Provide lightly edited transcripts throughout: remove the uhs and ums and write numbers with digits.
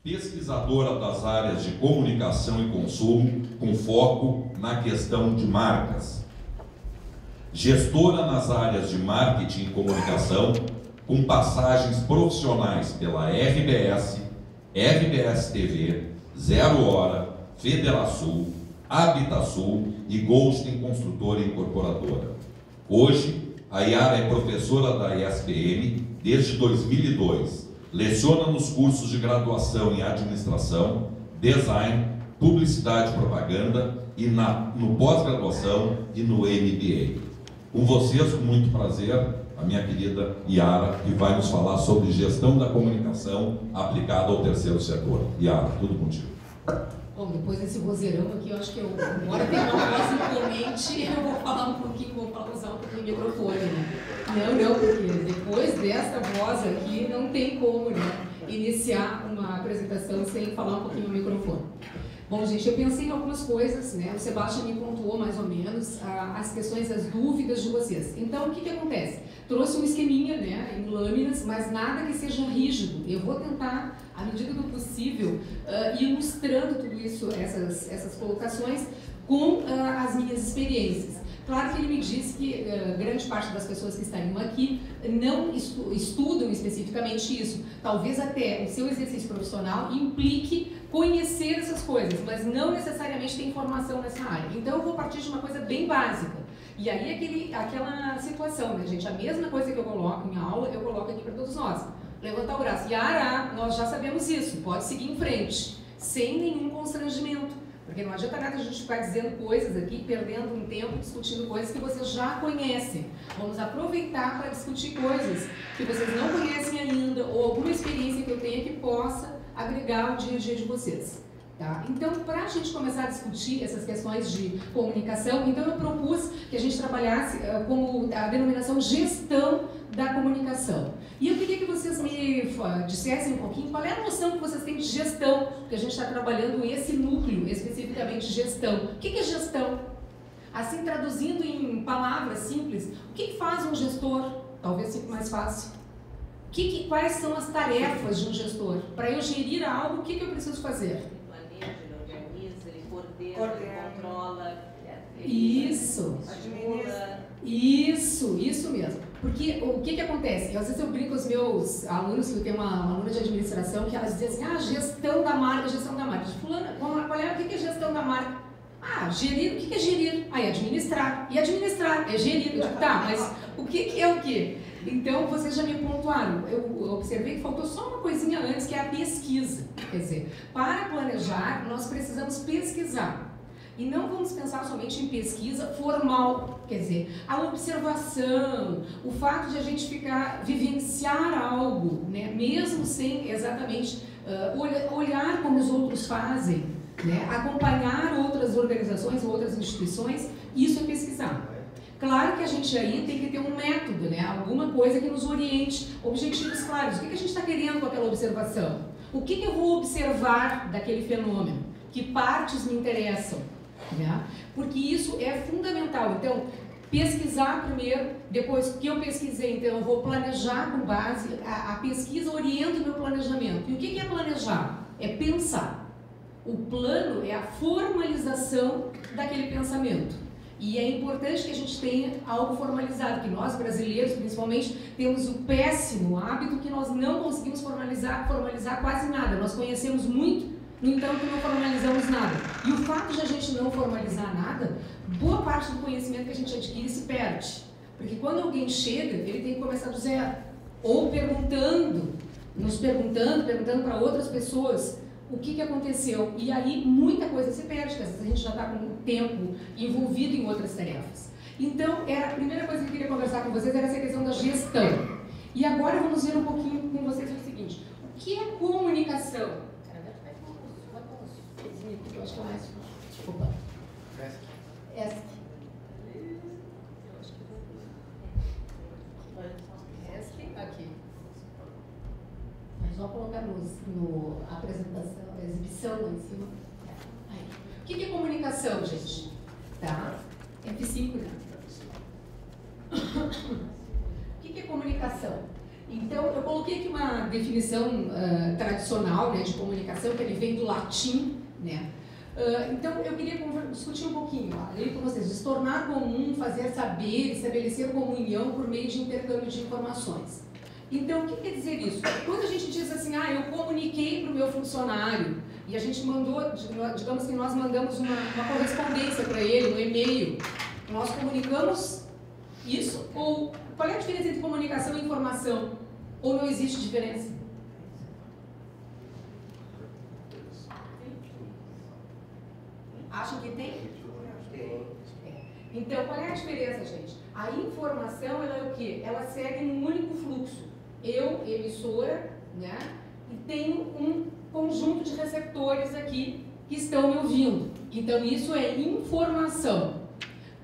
pesquisadora das áreas de comunicação e consumo, com foco na questão de marcas. Gestora nas áreas de marketing e comunicação, com passagens profissionais pela RBS, RBS TV, Zero Hora, Federação, Habitasul e Goldstein Construtora e Incorporadora. Hoje, a Yara é professora da ESPM desde 2002. Leciona nos cursos de graduação em administração, design, publicidade e propaganda e no pós-graduação e no MBA. Com vocês, com muito prazer, a minha querida Yara, que vai nos falar sobre gestão da comunicação aplicada ao terceiro setor. Yara, tudo contigo. Bom, depois desse vozeirão aqui, eu acho que embora tenha uma voz imponente, eu vou falar um pouquinho, usar um pouquinho o microfone, né? Não, porque depois dessa voz aqui, não tem como, né, iniciar uma apresentação sem falar um pouquinho no microfone. Bom, gente, eu pensei em algumas coisas, né? O Sebastião me pontuou mais ou menos as questões, as dúvidas de vocês. Então, o que acontece? Trouxe um esqueminha, né, em lâminas, mas nada que seja rígido. Eu vou tentar, à medida do possível, ir ilustrando tudo isso, essas colocações, com as minhas experiências. Claro que ele me disse que grande parte das pessoas que estariam aqui não estudam especificamente isso. Talvez até o seu exercício profissional implique conhecer essas coisas, mas não necessariamente ter informação nessa área. Então eu vou partir de uma coisa bem básica. E aí aquela situação, né, gente? A mesma coisa que eu coloco em aula, eu coloco aqui para todos nós. Levantar o braço. Yara, nós já sabemos isso, pode seguir em frente, sem nenhum constrangimento. Porque não adianta nada a gente ficar dizendo coisas aqui, perdendo um tempo discutindo coisas que vocês já conhecem. Vamos aproveitar para discutir coisas que vocês não conhecem ainda, ou alguma experiência que eu tenha que possa agregar ao dia a dia de vocês. Tá? Então, para a gente começar a discutir essas questões de comunicação, então eu propus que a gente trabalhasse como a denominação gestão da comunicação. E eu queria que vocês me dissessem um pouquinho qual é a noção que vocês têm de gestão, porque a gente está trabalhando esse núcleo, especificamente gestão. O que é gestão? Assim, traduzindo em palavras simples, o que faz um gestor? Talvez fique mais fácil. Quais são as tarefas de um gestor? Para eu gerir algo, o que eu preciso fazer? Ele organiza, ele coordena, ele controla, isso, isso mesmo. Porque o que acontece? Às vezes eu brinco com os meus alunos, que eu tenho uma aluna de administração, que elas dizem assim, gestão da marca, gestão da marca. Fulana, o que é gestão da marca? Gerir, o que é gerir? É administrar. E administrar é gerir. Tá, mas o que é o quê? Então, vocês já me pontuaram. Eu observei que faltou só uma coisinha antes, que é a pesquisa. Quer dizer, para planejar, nós precisamos pesquisar. E não vamos pensar somente em pesquisa formal, quer dizer, a observação, o fato de a gente vivenciar algo, né, mesmo sem exatamente olhar como os outros fazem, né, acompanhar outras organizações, outras instituições, isso é pesquisar. Claro que a gente aí tem que ter um método, né? Alguma coisa que nos oriente, objetivos claros. O que a gente está querendo com aquela observação? O que eu vou observar daquele fenômeno? Que partes me interessam? Né? Porque isso é fundamental. Então, pesquisar primeiro, depois que eu pesquisei, então eu vou planejar com base, a pesquisa orienta o meu planejamento. E o que é planejar? É pensar. O plano é a formalização daquele pensamento. E é importante que a gente tenha algo formalizado, que nós brasileiros, principalmente, temos o péssimo hábito que nós não conseguimos formalizar quase nada. Nós conhecemos muito, no entanto não formalizamos nada. E o fato de a gente não formalizar nada, boa parte do conhecimento que a gente adquire se perde. Porque quando alguém chega, ele tem que começar do zero. Ou nos perguntando para outras pessoas o que aconteceu. E aí muita coisa se perde, porque às vezes a gente já está com o tempo envolvido em outras tarefas. Então, a primeira coisa que eu queria conversar com vocês era essa questão da gestão. E agora vamos ver um pouquinho com vocês o seguinte: o que é comunicação? Eu acho que é mais. Opa. ESC. ESC, aqui. Mas vou colocar no apresentação, exibição lá em cima. Aí. O que é comunicação, gente? Tá? F5, né? O que é comunicação? Então, eu coloquei aqui uma definição tradicional, né, de comunicação, que ele vem do latim, né? Então, eu queria discutir um pouquinho aí com vocês. Se tornar comum, fazer saber, estabelecer comunhão por meio de intercâmbio de informações. Então, o que quer dizer isso? Quando a gente diz assim, eu comuniquei para o meu funcionário, e a gente mandou, digamos que nós mandamos uma correspondência para ele, um e-mail, nós comunicamos isso? Ou qual é a diferença entre comunicação e informação? Ou não existe diferença? Acham que tem? Então, qual é a diferença, gente? A informação, ela é o quê? Ela segue num único fluxo. Eu, emissora, né? E tenho um conjunto de receptores aqui que estão me ouvindo. Então, isso é informação.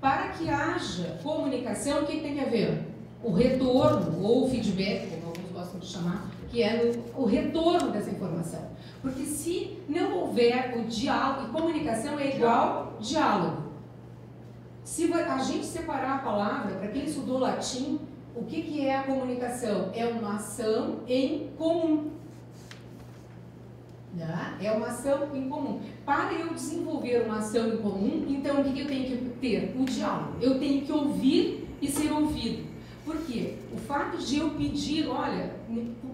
Para que haja comunicação, o que tem que haver? O retorno, ou o feedback, como alguns gostam de chamar, que é o retorno dessa informação. Porque se não houver o diálogo, e comunicação é igual diálogo. Se a gente separar a palavra, para quem estudou latim, o que é a comunicação? É uma ação em comum. É uma ação em comum. Para eu desenvolver uma ação em comum, então o que eu tenho que ter? O diálogo. Eu tenho que ouvir e ser ouvido. Por quê? O fato de eu pedir, olha,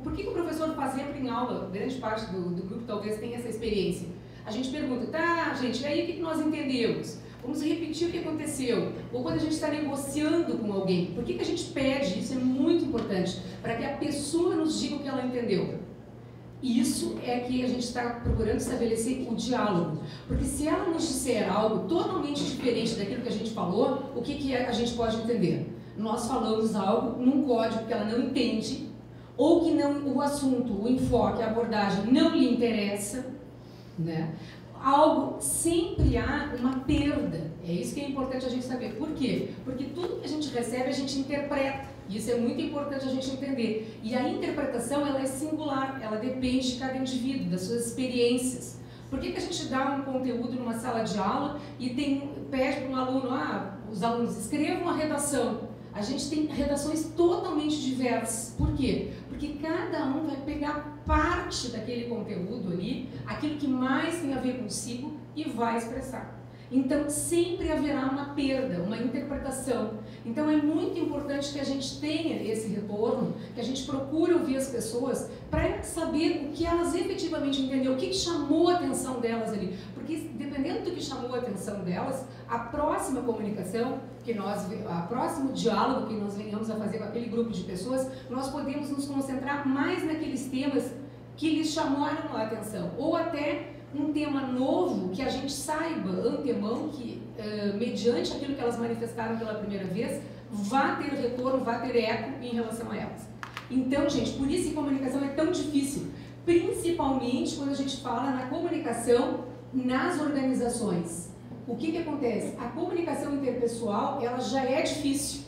por que o professor faz sempre em aula, grande parte do grupo talvez tenha essa experiência. A gente pergunta, tá, gente, e aí o que nós entendemos? Vamos repetir o que aconteceu. Ou quando a gente está negociando com alguém, por que a gente pede? Isso é muito importante, para que a pessoa nos diga o que ela entendeu. Isso é que a gente está procurando estabelecer o diálogo. Porque se ela nos disser algo totalmente diferente daquilo que a gente falou, o que a gente pode entender? Nós falamos algo num código que ela não entende, ou que não, o assunto, o enfoque, a abordagem não lhe interessa, né? Algo, sempre há uma perda. É isso que é importante a gente saber. Por quê? Porque tudo que a gente recebe, a gente interpreta. Isso é muito importante a gente entender. E a interpretação, ela é singular, ela depende de cada indivíduo, das suas experiências. Por que a gente dá um conteúdo numa sala de aula e pede para um aluno, os alunos escrevam a redação. A gente tem redações totalmente diversas. Por quê? Porque cada um vai pegar parte daquele conteúdo ali, aquilo que mais tem a ver consigo, e vai expressar. Então, sempre haverá uma perda, uma interpretação. Então, é muito importante que a gente tenha esse retorno, que a gente procure ouvir as pessoas para saber o que elas efetivamente entenderam, o que chamou a atenção delas ali. Porque, dependendo do que chamou a atenção delas, a próxima comunicação, o próximo diálogo que nós venhamos a fazer com aquele grupo de pessoas, nós podemos nos concentrar mais naqueles temas que lhes chamaram a atenção. Ou até um tema novo que a gente saiba antemão que, mediante aquilo que elas manifestaram pela primeira vez, vá ter retorno, vá ter eco em relação a elas. Então, gente, por isso que comunicação é tão difícil, principalmente quando a gente fala na comunicação nas organizações. O que acontece? A comunicação interpessoal, ela já é difícil.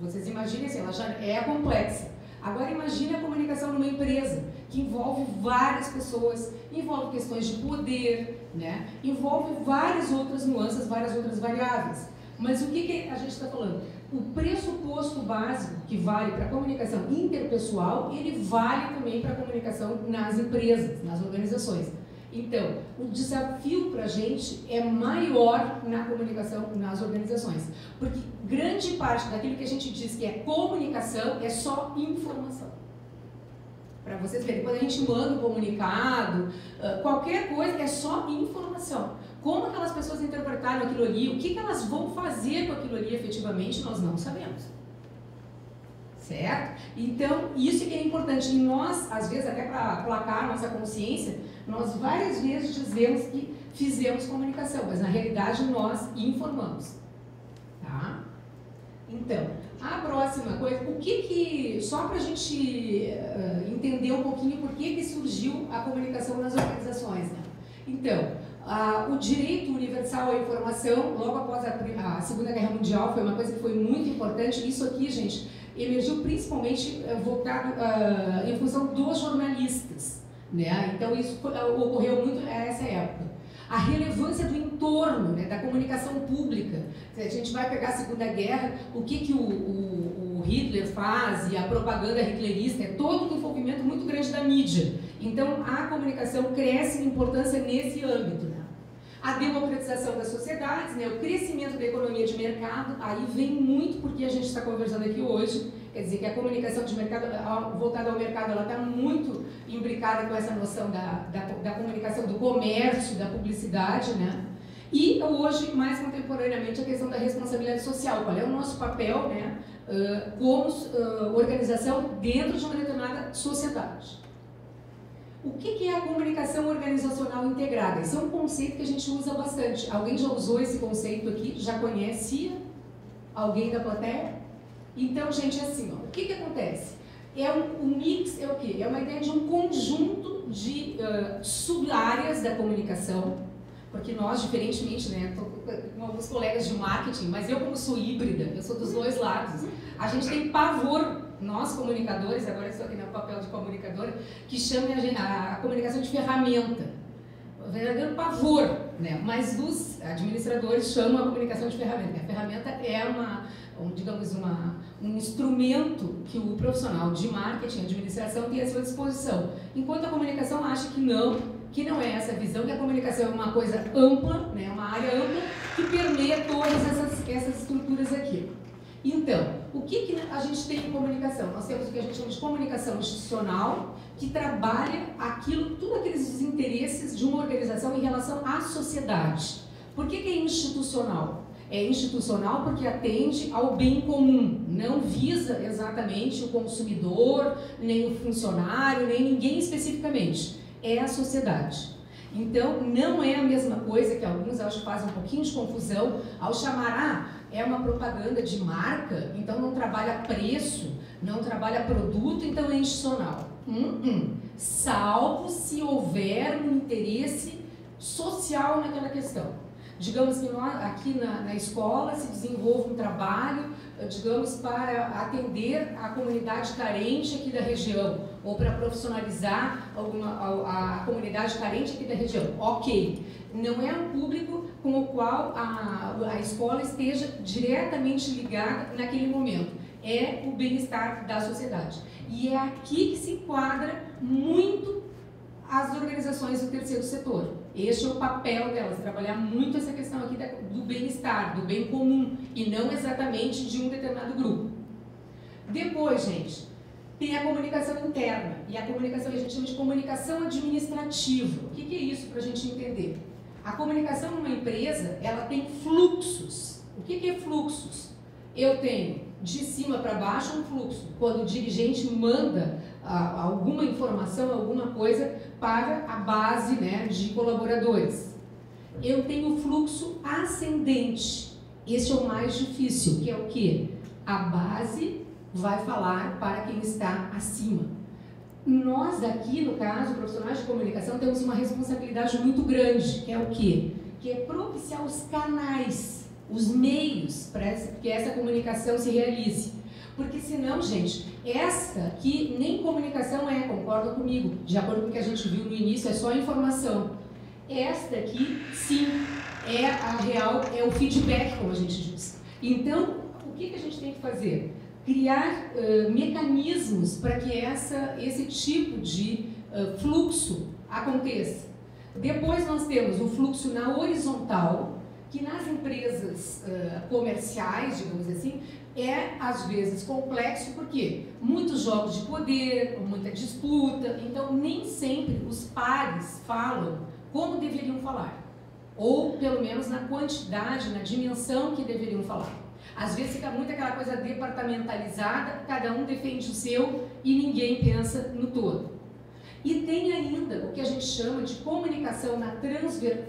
Vocês imaginem assim, ela já é complexa. Agora imagine a comunicação numa empresa, que envolve várias pessoas, envolve questões de poder, né? Envolve várias outras nuances, várias outras variáveis. Mas o que a gente está falando? O pressuposto básico que vale para a comunicação interpessoal, ele vale também para a comunicação nas empresas, nas organizações. Então, o desafio para a gente é maior na comunicação nas organizações, porque grande parte daquilo que a gente diz que é comunicação é só informação. Para vocês verem, quando a gente manda um comunicado, qualquer coisa é só informação. Como aquelas pessoas interpretaram aquilo ali, o que elas vão fazer com aquilo ali efetivamente, nós não sabemos. Certo? Então, isso que é importante. E nós, às vezes, até para aplacar a nossa consciência, nós várias vezes dizemos que fizemos comunicação, mas na realidade nós informamos. Tá? Então, a próxima coisa, só para a gente entender um pouquinho por que surgiu a comunicação nas organizações, né? Então, o direito universal à informação, logo após a Segunda Guerra Mundial, foi uma coisa que foi muito importante. Isso aqui, gente, emergiu principalmente voltado em função dos jornalistas, né? Então, isso ocorreu muito nessa época. A relevância do entorno, né, da comunicação pública. Se a gente vai pegar a Segunda Guerra, o que o Hitler faz e a propaganda hitlerista, é todo um envolvimento muito grande da mídia. Então, a comunicação cresce em importância nesse âmbito, né? A democratização das sociedades, né? O crescimento da economia de mercado, aí vem muito porque a gente está conversando aqui hoje, quer dizer que a comunicação de mercado, voltada ao mercado, ela está muito imbricada com essa noção da comunicação, do comércio, da publicidade, né? E hoje, mais contemporaneamente, a questão da responsabilidade social. Qual é o nosso papel, né, como organização dentro de uma determinada sociedade? O que é a comunicação organizacional integrada? Esse é um conceito que a gente usa bastante. Alguém já usou esse conceito aqui? Já conhece? Alguém da plateia? Então, gente, é assim, ó, o que acontece? Um mix é o quê? É uma ideia de um conjunto de sub-áreas da comunicação. Porque nós, diferentemente, né, estou com alguns colegas de marketing, mas eu como sou híbrida, eu sou dos dois lados, a gente tem pavor, nós comunicadores, agora eu estou aqui no papel de comunicadora, que chama a comunicação de ferramenta. O verdadeiro pavor, né? Mas os administradores chamam a comunicação de ferramenta. A ferramenta é um instrumento que o profissional de marketing, administração tem à sua disposição. Enquanto a comunicação acha que não é essa visão, que a comunicação é uma coisa ampla, né, uma área ampla, que permeia todas essas estruturas aqui. Então, o que a gente tem em comunicação? Nós temos o que a gente chama de comunicação institucional, que trabalha todos aqueles interesses de uma organização em relação à sociedade. Por que é institucional? É institucional porque atende ao bem comum, não visa exatamente o consumidor, nem o funcionário, nem ninguém especificamente. É a sociedade. Então, não é a mesma coisa que alguns acho que fazem um pouquinho de confusão ao chamar, é uma propaganda de marca, então não trabalha preço, não trabalha produto, então é institucional. Salvo se houver um interesse social naquela questão. Digamos que aqui na escola se desenvolve um trabalho, digamos, para atender a comunidade carente aqui da região, ou para profissionalizar a comunidade carente aqui da região. Ok, não é um público com o qual a escola esteja diretamente ligada naquele momento. É o bem-estar da sociedade. E é aqui que se enquadra muito as organizações do terceiro setor. Este é o papel delas, trabalhar muito essa questão aqui do bem-estar, do bem comum, e não exatamente de um determinado grupo. Depois, gente, tem a comunicação interna, e a comunicação que a gente chama de comunicação administrativa. O que é isso para a gente entender? A comunicação numa empresa, ela tem fluxos. O que é fluxos? Eu tenho de cima para baixo um fluxo, quando o dirigente manda alguma informação, alguma coisa para a base, né, de colaboradores. Eu tenho fluxo ascendente. Esse é o mais difícil, que é o quê? A base vai falar para quem está acima. Nós aqui, no caso, profissionais de comunicação, temos uma responsabilidade muito grande, que é o quê? Que é propiciar os canais, os meios para que essa comunicação se realize. Porque senão, gente, essa aqui nem comunicação é, concordam comigo, de acordo com o que a gente viu no início, é só informação. Esta aqui, sim, é a real, é o feedback, como a gente diz. Então, o que a gente tem que fazer? Criar mecanismos para que esse tipo de fluxo aconteça. Depois nós temos o fluxo na horizontal, que nas empresas comerciais, digamos assim, é às vezes complexo, porque muitos jogos de poder, muita disputa, então nem sempre os pares falam como deveriam falar, ou pelo menos na quantidade, na dimensão que deveriam falar. Às vezes fica muito aquela coisa departamentalizada, cada um defende o seu e ninguém pensa no todo. E tem ainda o que a gente chama de comunicação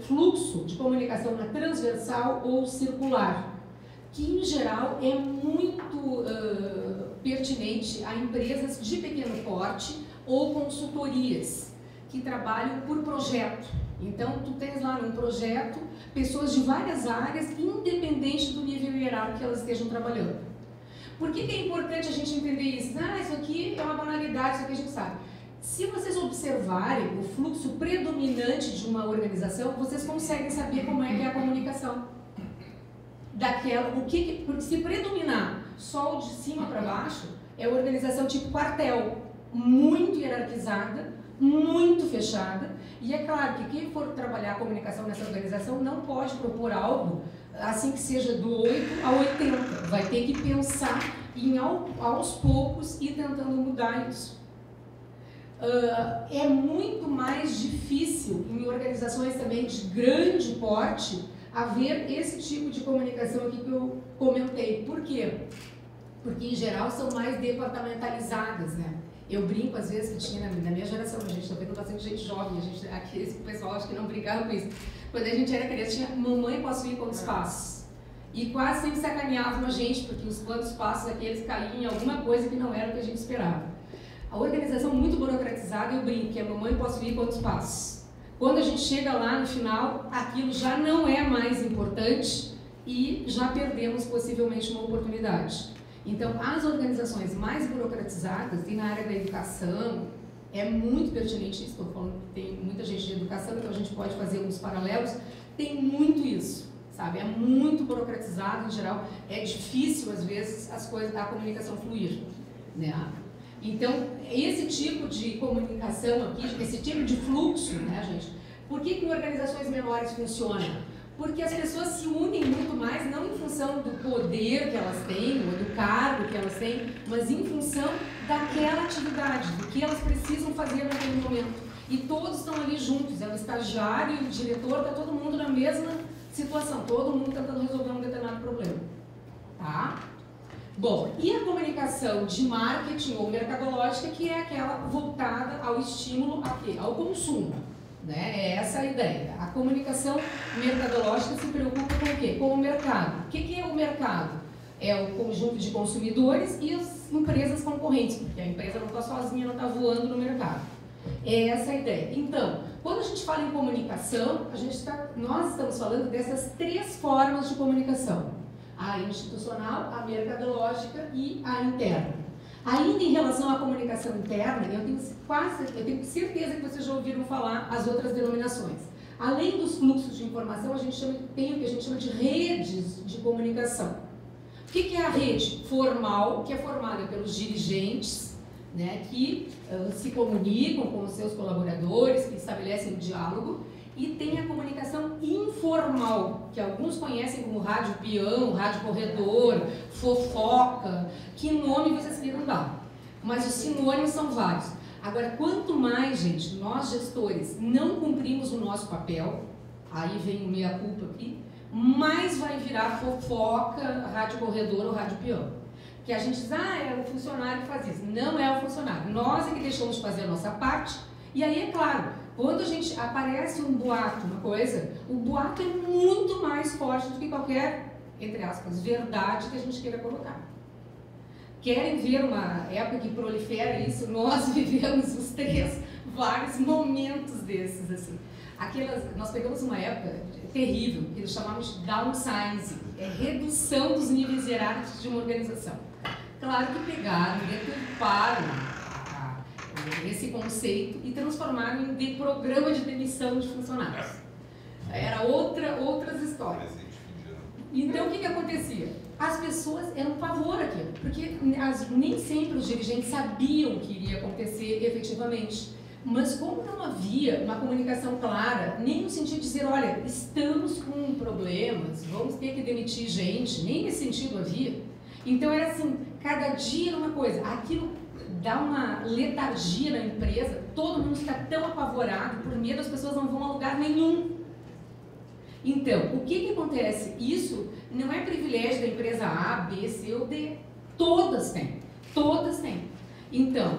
fluxo de comunicação na transversal ou circular, que em geral é muito pertinente a empresas de pequeno porte ou consultorias que trabalham por projeto. Então, tu tens lá num projeto pessoas de várias áreas, independente do nível hierárquico que elas estejam trabalhando. Por que é importante a gente entender isso? Isso aqui é uma banalidade, isso aqui a gente sabe. Se vocês observarem o fluxo predominante de uma organização, vocês conseguem saber como é que é a comunicação. Porque se predominar só o de cima para baixo é organização tipo quartel, muito hierarquizada, muito fechada, e é claro que quem for trabalhar a comunicação nessa organização não pode propor algo assim que seja do 8 a 80, vai ter que pensar em aos poucos ir tentando mudar isso. É muito mais difícil em organizações também de grande porte haver esse tipo de comunicação aqui que eu comentei. Por quê? Porque em geral são mais departamentalizadas, né? Eu brinco às vezes que tinha na minha geração, a gente está vendo bastante gente jovem, aqui esse pessoal acho que não brincava com isso. Quando a gente era criança tinha mamãe posso ir quantos passos? E quase sempre sacaneavam a gente, porque os quantos passos aqueles caíam em alguma coisa que não era o que a gente esperava. A organização muito burocratizada, eu brinco, que a mamãe posso ir quantos passos? Quando a gente chega lá no final, aquilo já não é mais importante e já perdemos possivelmente uma oportunidade. Então, as organizações mais burocratizadas, e na área da educação, é muito pertinente isso, estou falando que tem muita gente de educação, então a gente pode fazer uns paralelos, tem muito isso, sabe? É muito burocratizado em geral, é difícil às vezes a comunicação fluir, né? Então, esse tipo de comunicação aqui, esse tipo de fluxo, né, gente? Por que em organizações menores funciona? Porque as pessoas se unem muito mais, não em função do poder que elas têm, ou do cargo que elas têm, mas em função daquela atividade, do que elas precisam fazer naquele momento. E todos estão ali juntos, é o estagiário e o diretor, está todo mundo na mesma situação, todo mundo tentando resolver um determinado problema. Tá? Bom, e a comunicação de marketing ou mercadológica, que é aquela voltada ao estímulo a quê? Ao consumo, né? É essa a ideia. A comunicação mercadológica se preocupa com o quê? Com o mercado. O que é o mercado? É o conjunto de consumidores e as empresas concorrentes, porque a empresa não está sozinha, não está voando no mercado. É essa a ideia. Então, quando a gente fala em comunicação, nós estamos falando dessas três formas de comunicação. A institucional, a mercadológica e a interna. Ainda em relação à comunicação interna, eu tenho certeza que vocês já ouviram falar as outras denominações. Além dos fluxos de informação, a gente tem o que a gente chama de redes de comunicação. O que é a rede? Formal, que é formada pelos dirigentes, né, que se comunicam com os seus colaboradores, que estabelecem o diálogo. E tem a comunicação informal, que alguns conhecem como rádio peão, rádio corredor, fofoca, que nome vocês queiram dar. Mas os sinônimos são vários. Agora, quanto mais, gente, nós gestores não cumprimos o nosso papel, aí vem o meia-culpa aqui, mais vai virar fofoca, rádio corredor ou rádio peão. Que a gente diz, é o funcionário que faz isso. Não é o funcionário. Nós é que deixamos de fazer a nossa parte. E aí, é claro, quando a gente aparece um boato, uma coisa, o boato é muito mais forte do que qualquer, entre aspas, verdade que a gente queira colocar. Querem ver uma época que prolifera isso? Nós vivemos os vários momentos desses, assim. Nós pegamos uma época terrível, que eles chamamos de downsizing, é redução dos níveis hierárquicos de uma organização. Claro que pegaram, deturparam esse conceito e transformaram em programa de demissão de funcionários. Era outras histórias. Então, o que acontecia? As pessoas eram pavor aquilo, porque nem sempre os dirigentes sabiam o que iria acontecer efetivamente. Mas como não havia uma comunicação clara, nem no sentido de dizer, olha, estamos com problemas, vamos ter que demitir gente, nem nesse sentido havia. Então era assim, cada dia era uma coisa, aquilo dá uma letargia na empresa, todo mundo está tão apavorado, por medo as pessoas não vão a lugar nenhum. Então, o que acontece? Isso não é privilégio da empresa A, B, C ou D. Todas têm. Todas têm. Então,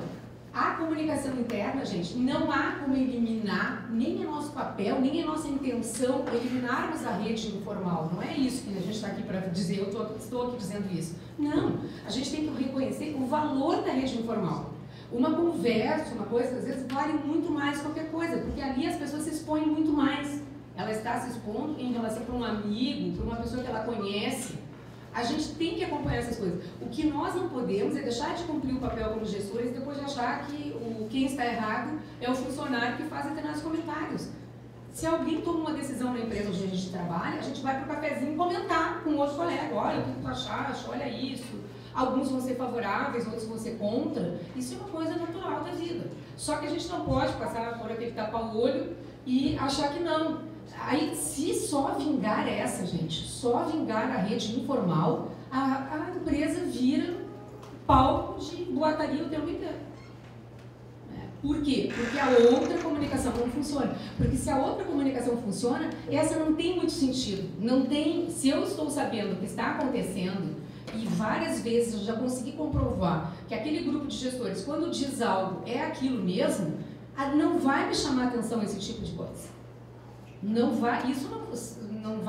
a comunicação interna, gente, não há como eliminar, nem é nosso papel, nem é nossa intenção eliminarmos a rede informal. Não é isso que a gente está aqui para dizer, eu estou aqui dizendo isso. Não, a gente tem que reconhecer o valor da rede informal. Uma conversa, uma coisa, às vezes vale muito mais qualquer coisa, porque ali as pessoas se expõem muito mais. Ela está se expondo em relação para um amigo, para uma pessoa que ela conhece. A gente tem que acompanhar essas coisas. O que nós não podemos é deixar de cumprir o papel como gestores e depois de achar que quem está errado é o funcionário que faz determinados comentários. Se alguém toma uma decisão na empresa onde a gente trabalha, a gente vai para o cafezinho comentar com outro colega. Olha, o que tu achaste? Olha isso. Alguns vão ser favoráveis, outros vão ser contra. Isso é uma coisa natural da vida. Só que a gente não pode passar por aquele tapa-olho e achar que não. Aí, se só vingar essa, gente, só vingar a rede informal, a empresa vira palco de boataria o tempo inteiro. Por quê? Porque a outra comunicação não funciona. Porque se a outra comunicação funciona, essa não tem muito sentido. Não tem, se eu estou sabendo o que está acontecendo, e várias vezes eu já consegui comprovar que aquele grupo de gestores, quando diz algo, é aquilo mesmo, não vai me chamar atenção esse tipo de coisa. Não vai, isso não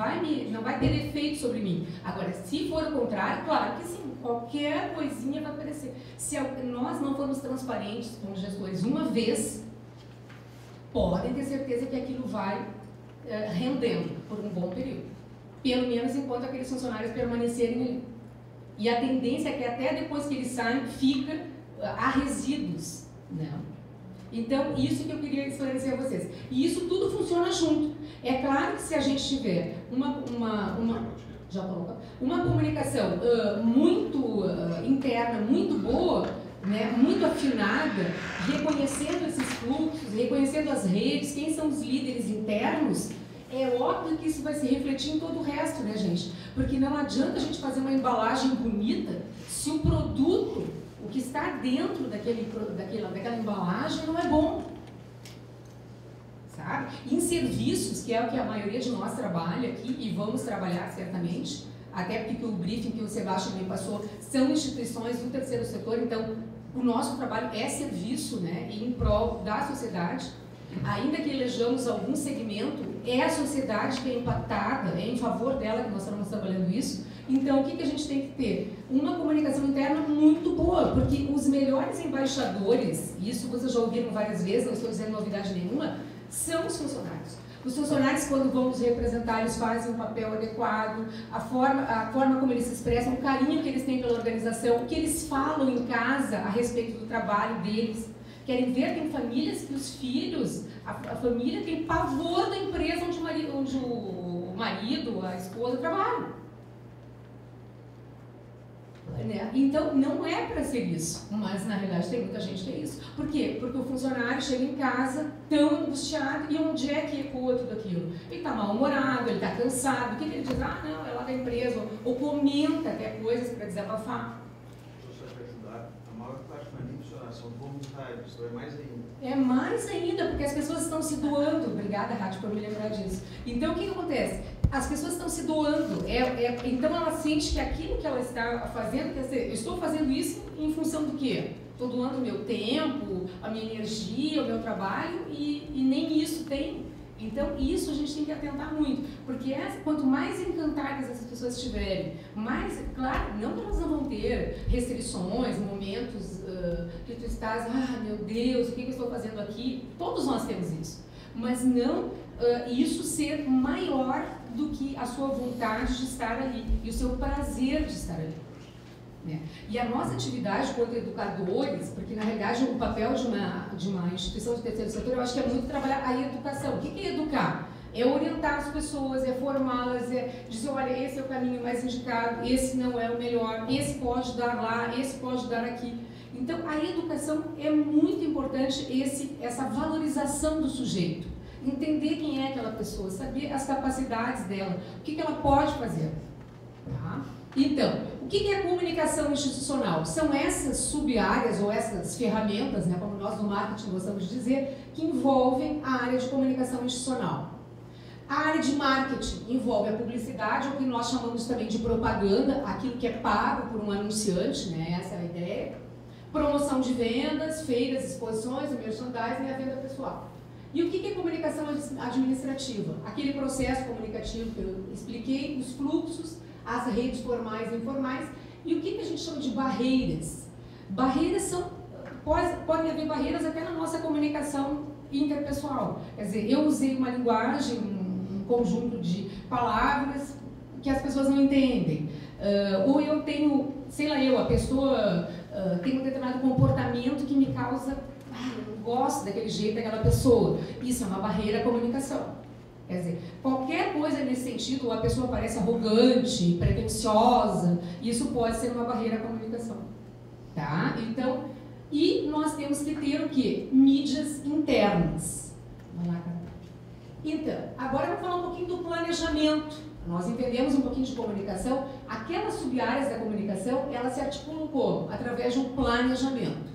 vai ter efeito sobre mim. Agora, se for o contrário, claro que sim, qualquer coisinha vai aparecer. Se nós não formos transparentes como gestores uma vez, podem ter certeza que aquilo vai rendendo por um bom período. Pelo menos enquanto aqueles funcionários permanecerem ali. E a tendência é que até depois que eles saem, há resíduos, né? Então, isso que eu queria esclarecer a vocês. E isso tudo funciona junto. É claro que se a gente tiver uma comunicação muito interna, muito boa, né, muito afinada, reconhecendo esses fluxos, reconhecendo as redes, quem são os líderes internos, é óbvio que isso vai se refletir em todo o resto, né, gente? Porque não adianta a gente fazer uma embalagem bonita se o produto, o que está dentro daquela embalagem não é bom. Sabe? Em serviços, que é o que a maioria de nós trabalha aqui, e vamos trabalhar certamente, até porque o briefing que o Sebastião me passou são instituições do terceiro setor, então o nosso trabalho é serviço, né, em prol da sociedade. Ainda que elejamos algum segmento, é a sociedade que é impactada, é em favor dela que nós estamos trabalhando isso. Então, o que a gente tem que ter? Uma comunicação interna muito boa, porque os melhores embaixadores, isso vocês já ouviram várias vezes, não estou dizendo novidade nenhuma, são os funcionários. Os funcionários, quando vão nos representar, eles fazem um papel adequado, a forma como eles se expressam, o carinho que eles têm pela organização, o que eles falam em casa a respeito do trabalho deles. Querem ver, tem famílias que os filhos, a família tem pavor da empresa onde o marido, a esposa trabalham. Então, não é para ser isso, mas na realidade tem muita gente que é isso. Por quê? Porque o funcionário chega em casa tão angustiado, e onde é que ecoa tudo aquilo? Ele está mal-humorado, ele está cansado, o que ele diz? Ah, não, é lá da empresa, ou comenta até coisas para desabafar. A maior parte não é nem funcionário, são voluntários, então é mais ainda. É mais ainda, porque as pessoas estão se doando. Obrigada, Rádio, por me lembrar disso. Então, o que acontece? As pessoas estão se doando, então ela sente que aquilo que ela está fazendo, quer dizer, eu estou fazendo isso em função do quê? Estou doando o meu tempo, a minha energia, o meu trabalho, e nem isso tem. Então, isso a gente tem que atentar muito, porque quanto mais encantadas essas pessoas estiverem, mais, claro, não que elas não vão ter restrições, momentos que tu estás, meu Deus, o que eu estou fazendo aqui? Todos nós temos isso, mas não isso ser maior do que a sua vontade de estar ali e o seu prazer de estar ali. Né? E a nossa atividade quanto educadores, porque na realidade o papel de uma instituição de terceiro setor, eu acho que é muito trabalhar a educação. O que é educar? É orientar as pessoas, é formá-las, é dizer, olha, esse é o caminho mais indicado, esse não é o melhor, esse pode dar lá, esse pode dar aqui. Então a educação é muito importante, essa valorização do sujeito. Entender quem é aquela pessoa, saber as capacidades dela, o que ela pode fazer. Tá? Então, o que é a comunicação institucional? São essas sub-áreas ou essas ferramentas, né, como nós do marketing gostamos de dizer, que envolvem a área de comunicação institucional. A área de marketing envolve a publicidade, o que nós chamamos também de propaganda, aquilo que é pago por um anunciante, né, essa é a ideia. Promoção de vendas, feiras, exposições, merchandising e a venda pessoal. E o que é comunicação administrativa? Aquele processo comunicativo que eu expliquei, os fluxos, as redes formais e informais, e o que a gente chama de barreiras. Barreiras podem haver barreiras até na nossa comunicação interpessoal. Quer dizer, eu usei uma linguagem, um conjunto de palavras que as pessoas não entendem. Ou eu tenho, a pessoa tem um determinado comportamento que me causa... eu não gosto daquele jeito daquela pessoa. Isso é uma barreira à comunicação. Quer dizer, qualquer coisa nesse sentido, ou a pessoa parece arrogante, pretensiosa, isso pode ser uma barreira à comunicação. Tá? Então, e nós temos que ter o quê? Mídias internas. Vamos lá, Carol. Então, agora eu vou falar um pouquinho do planejamento. Nós entendemos um pouquinho de comunicação. Aquelas sub-áreas da comunicação, elas se articulam como? Através de um planejamento.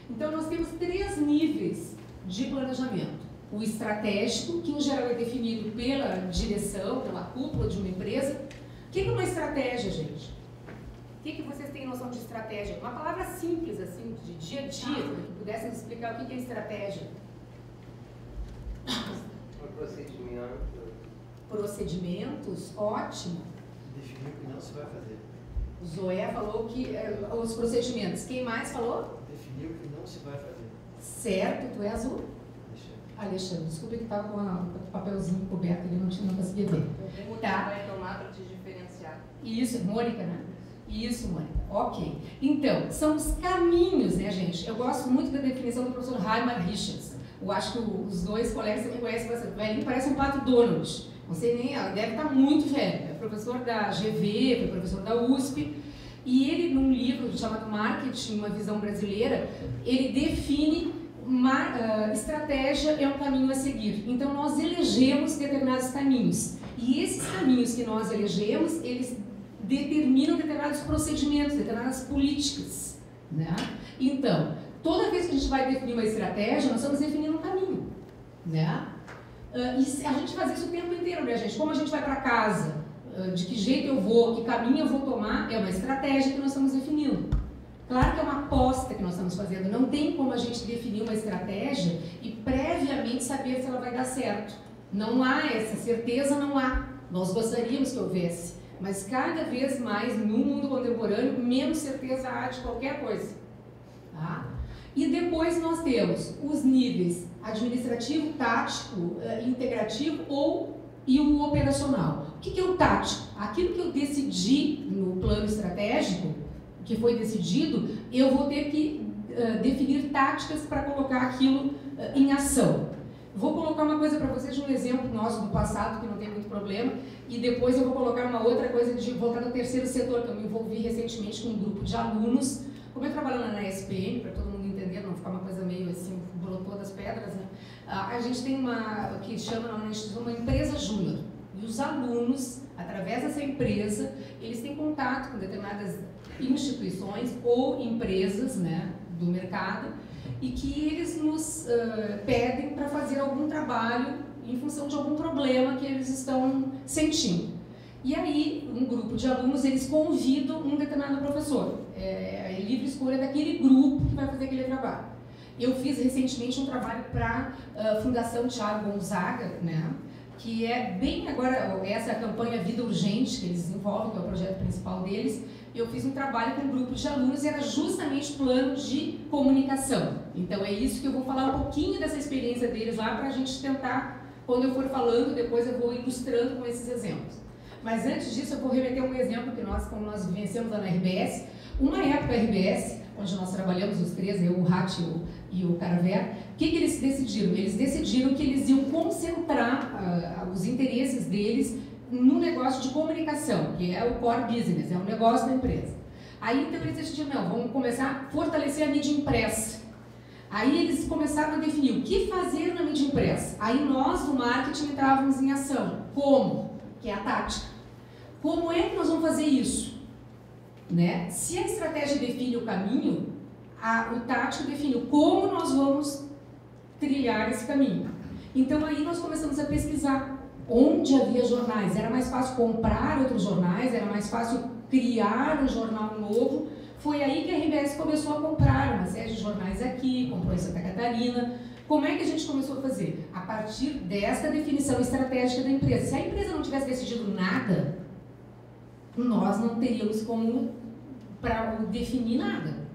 Então, nós temos 3 níveis de planejamento. O estratégico, que em geral é definido pela direção, pela cúpula de uma empresa. O que é uma estratégia, gente? O que vocês têm noção de estratégia? Uma palavra simples, assim, de dia a dia, que pudessem explicar o que é estratégia. Procedimentos, ótimo. Definir o que não se vai fazer. O Zoé falou que os procedimentos. Quem mais falou? Definir o que não se vai fazer. Certo, tu é azul? Alexandre, desculpa que estava com o papelzinho coberto ali, não conseguia ver. Tá. Vai tomar para te diferenciar. Isso, Mônica, né? Isso, Mônica. Ok. Então, são os caminhos, né, gente? Eu gosto muito da definição do professor Raymond Richards. Eu acho que os 2 colegas também conhecem bastante. Velhinho parece um Pato Donald. Não sei nem, deve estar muito velho. É professor da GV, foi professor da USP. E ele, num livro chamado Marketing, uma visão brasileira, ele define estratégia é um caminho a seguir. Então, nós elegemos determinados caminhos. E esses caminhos que nós elegemos, eles determinam determinados procedimentos, determinadas políticas. Né? Então, toda vez que a gente vai definir uma estratégia, nós estamos definindo um caminho. Né? E a gente faz isso o tempo inteiro, né, gente? Como a gente vai para casa, de que jeito eu vou, que caminho eu vou tomar, é uma estratégia que nós estamos definindo. Claro que é uma aposta que nós estamos fazendo, não tem como a gente definir uma estratégia e previamente saber se ela vai dar certo. Não há essa certeza, não há. Nós gostaríamos que houvesse, mas cada vez mais no mundo contemporâneo, menos certeza há de qualquer coisa. Tá? E depois nós temos os níveis administrativo, tático, integrativo e o operacional. O que é o tático? Aquilo que eu decidi no plano estratégico, que foi decidido, eu vou ter que definir táticas para colocar aquilo em ação. Vou colocar uma coisa para vocês de um exemplo nosso do passado, que não tem muito problema, e depois eu vou colocar uma outra coisa de voltar no terceiro setor, que eu me envolvi recentemente com um grupo de alunos. Como eu trabalho na SPM, para todo mundo entender, não ficar uma coisa meio assim, brotou das pedras, né? A gente tem uma, que chama normalmente uma empresa júnior. E os alunos, através dessa empresa, eles têm contato com determinadas instituições ou empresas, né, do mercado, e que eles nos pedem para fazer algum trabalho em função de algum problema que eles estão sentindo. E aí, um grupo de alunos, eles convidam um determinado professor. É livre escolha daquele grupo que vai fazer aquele trabalho. Eu fiz recentemente um trabalho para a Fundação Thiago Gonzaga, né, que é bem agora, essa campanha Vida Urgente, que eles desenvolvem, que é o projeto principal deles. Eu fiz um trabalho com um grupo de alunos e era justamente plano de comunicação. Então é isso que eu vou falar um pouquinho dessa experiência deles lá para a gente tentar, quando eu for falando, depois eu vou ilustrando com esses exemplos. Mas antes disso eu vou remeter um exemplo que nós, como nós vivenciamos lá na RBS, uma época a RBS, onde nós trabalhamos os 3, eu, o Rat e o Caraver, o que eles decidiram? Eles decidiram que eles iam concentrar os interesses deles no negócio de comunicação, que é o core business, é o negócio da empresa. Aí então eles decidiram, não, vamos começar a fortalecer a mídia impressa. Aí eles começaram a definir o que fazer na mídia impressa. Aí nós do marketing entrávamos em ação. Como? Que é a tática. Como é que nós vamos fazer isso? Né? Se a estratégia define o caminho, o tático define como nós vamos trilhar esse caminho. Então aí nós começamos a pesquisar onde havia jornais. Era mais fácil comprar outros jornais, era mais fácil criar um jornal novo. Foi aí que a RBS começou a comprar uma série de jornais aqui, comprou em Santa Catarina. Como é que a gente começou a fazer? A partir dessa definição estratégica da empresa. Se a empresa não tivesse decidido nada, nós não teríamos como para definir nada.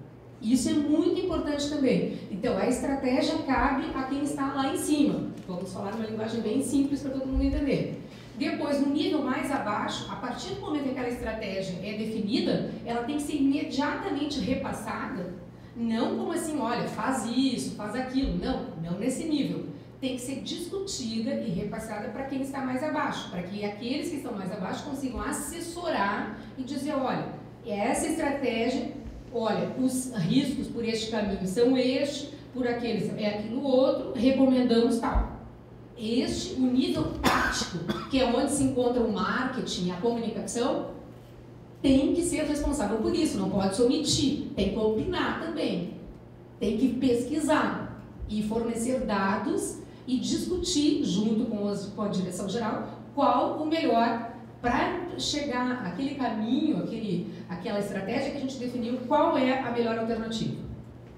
Isso é muito importante também. Então, a estratégia cabe a quem está lá em cima. Vamos falar uma linguagem bem simples para todo mundo entender. Depois, no nível mais abaixo, a partir do momento que aquela estratégia é definida, ela tem que ser imediatamente repassada. Não como assim, olha, faz isso, faz aquilo. Não, não nesse nível. tem que ser discutida e repassada para quem está mais abaixo, para que aqueles que estão mais abaixo consigam assessorar e dizer, olha, essa estratégia, olha, os riscos por este caminho são este, por aqueles é aquilo outro, recomendamos tal. O nível tático, que é onde se encontra o marketing, a comunicação, tem que ser responsável por isso, não pode se omitir, tem que opinar também, tem que pesquisar e fornecer dados e discutir junto com a direção geral qual o melhor para chegar àquele caminho, aquela estratégia que a gente definiu, qual é a melhor alternativa.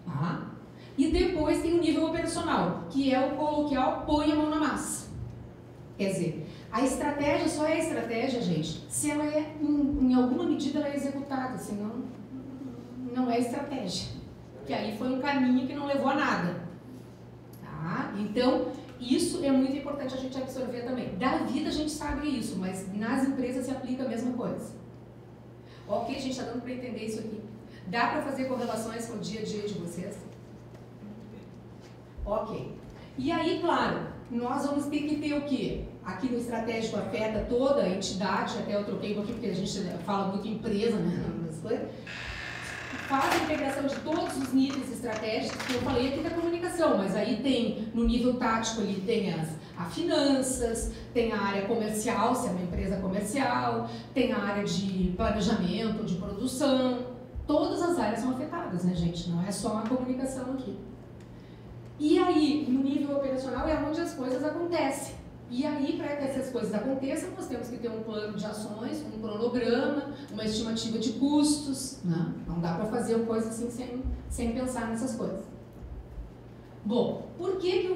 Tá? E depois tem o nível operacional, que é o coloquial põe a mão na massa. Quer dizer, a estratégia só é estratégia, gente, se ela é, em alguma medida, ela é executada, senão não é estratégia. Que aí foi um caminho que não levou a nada. Tá? Então, isso é muito importante a gente absorver também. Da vida a gente sabe isso, mas nas empresas se aplica a mesma coisa. Ok, a gente está dando para entender isso aqui. Dá para fazer correlações com o dia a dia de vocês? Ok. E aí, claro, nós vamos ter que ter o quê? Aqui no estratégico afeta toda a entidade, até eu troquei um pouquinho porque a gente fala muito empresa, né? Faz a integração de todos os níveis estratégicos, que eu falei aqui da comunicação, mas aí tem, no nível tático, ali tem a finanças, tem a área comercial, se é uma empresa comercial, tem a área de planejamento, de produção, todas as áreas são afetadas, né, gente? Não é só a comunicação aqui. E aí, no nível operacional, é onde as coisas acontecem. E aí, para que essas coisas aconteçam, nós temos que ter um plano de ações, um cronograma, uma estimativa de custos, né? Não dá para fazer coisa assim sem pensar nessas coisas. Bom, por que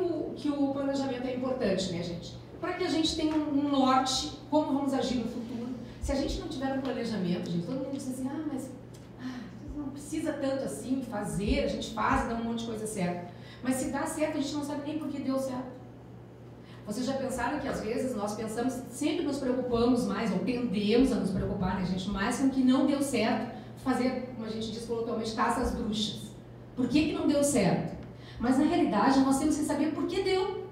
o planejamento é importante, né, gente? Para que a gente tenha um norte, como vamos agir no futuro. Se a gente não tiver um planejamento, gente, todo mundo diz assim, mas não precisa tanto assim fazer, a gente faz e dá um monte de coisa certa. Mas se dá certo, a gente não sabe nem por que deu certo. Vocês já pensaram que às vezes nós pensamos, sempre nos preocupamos mais, ou tendemos a nos preocupar, né, gente, mais com o que não deu certo, fazer, como a gente diz coloquialmente, caça às bruxas. Por que não deu certo? Mas na realidade nós temos que saber por que deu.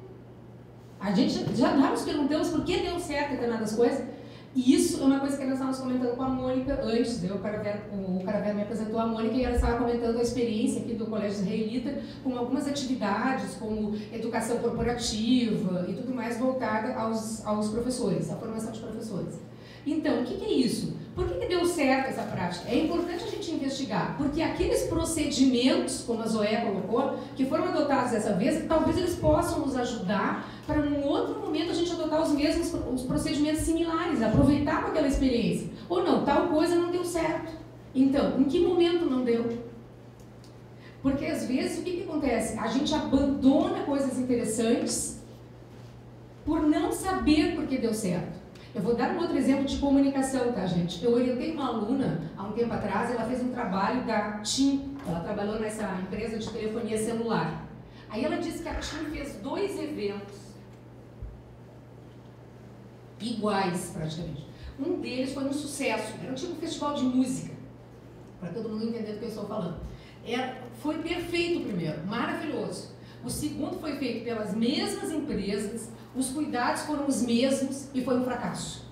A gente já nos perguntamos por que deu certo determinadas coisas, e isso é uma coisa que nós estávamos comentando com a Mônica antes, o Caravera me apresentou a Mônica e ela estava comentando a experiência aqui do Colégio Israelita com algumas atividades como educação corporativa e tudo mais voltada aos professores, à formação de professores. Então, o que é isso? Por que deu certo essa prática? É importante a gente investigar, porque aqueles procedimentos, como a Zoé colocou, que foram adotados dessa vez, talvez eles possam nos ajudar para, num outro momento, a gente adotar os procedimentos similares, aproveitar com aquela experiência. Ou não, tal coisa não deu certo. Então, em que momento não deu? Porque, às vezes, o que acontece? A gente abandona coisas interessantes por não saber por que deu certo. Eu vou dar um outro exemplo de comunicação, tá, gente? Eu orientei uma aluna, há um tempo atrás, ela fez um trabalho da TIM, ela trabalhou nessa empresa de telefonia celular. Aí ela disse que a TIM fez 2 eventos iguais, praticamente. Um deles foi um sucesso, era tipo um festival de música, para todo mundo entender do que eu estou falando. Foi perfeito o primeiro, maravilhoso. O segundo foi feito pelas mesmas empresas, os cuidados foram os mesmos e foi um fracasso.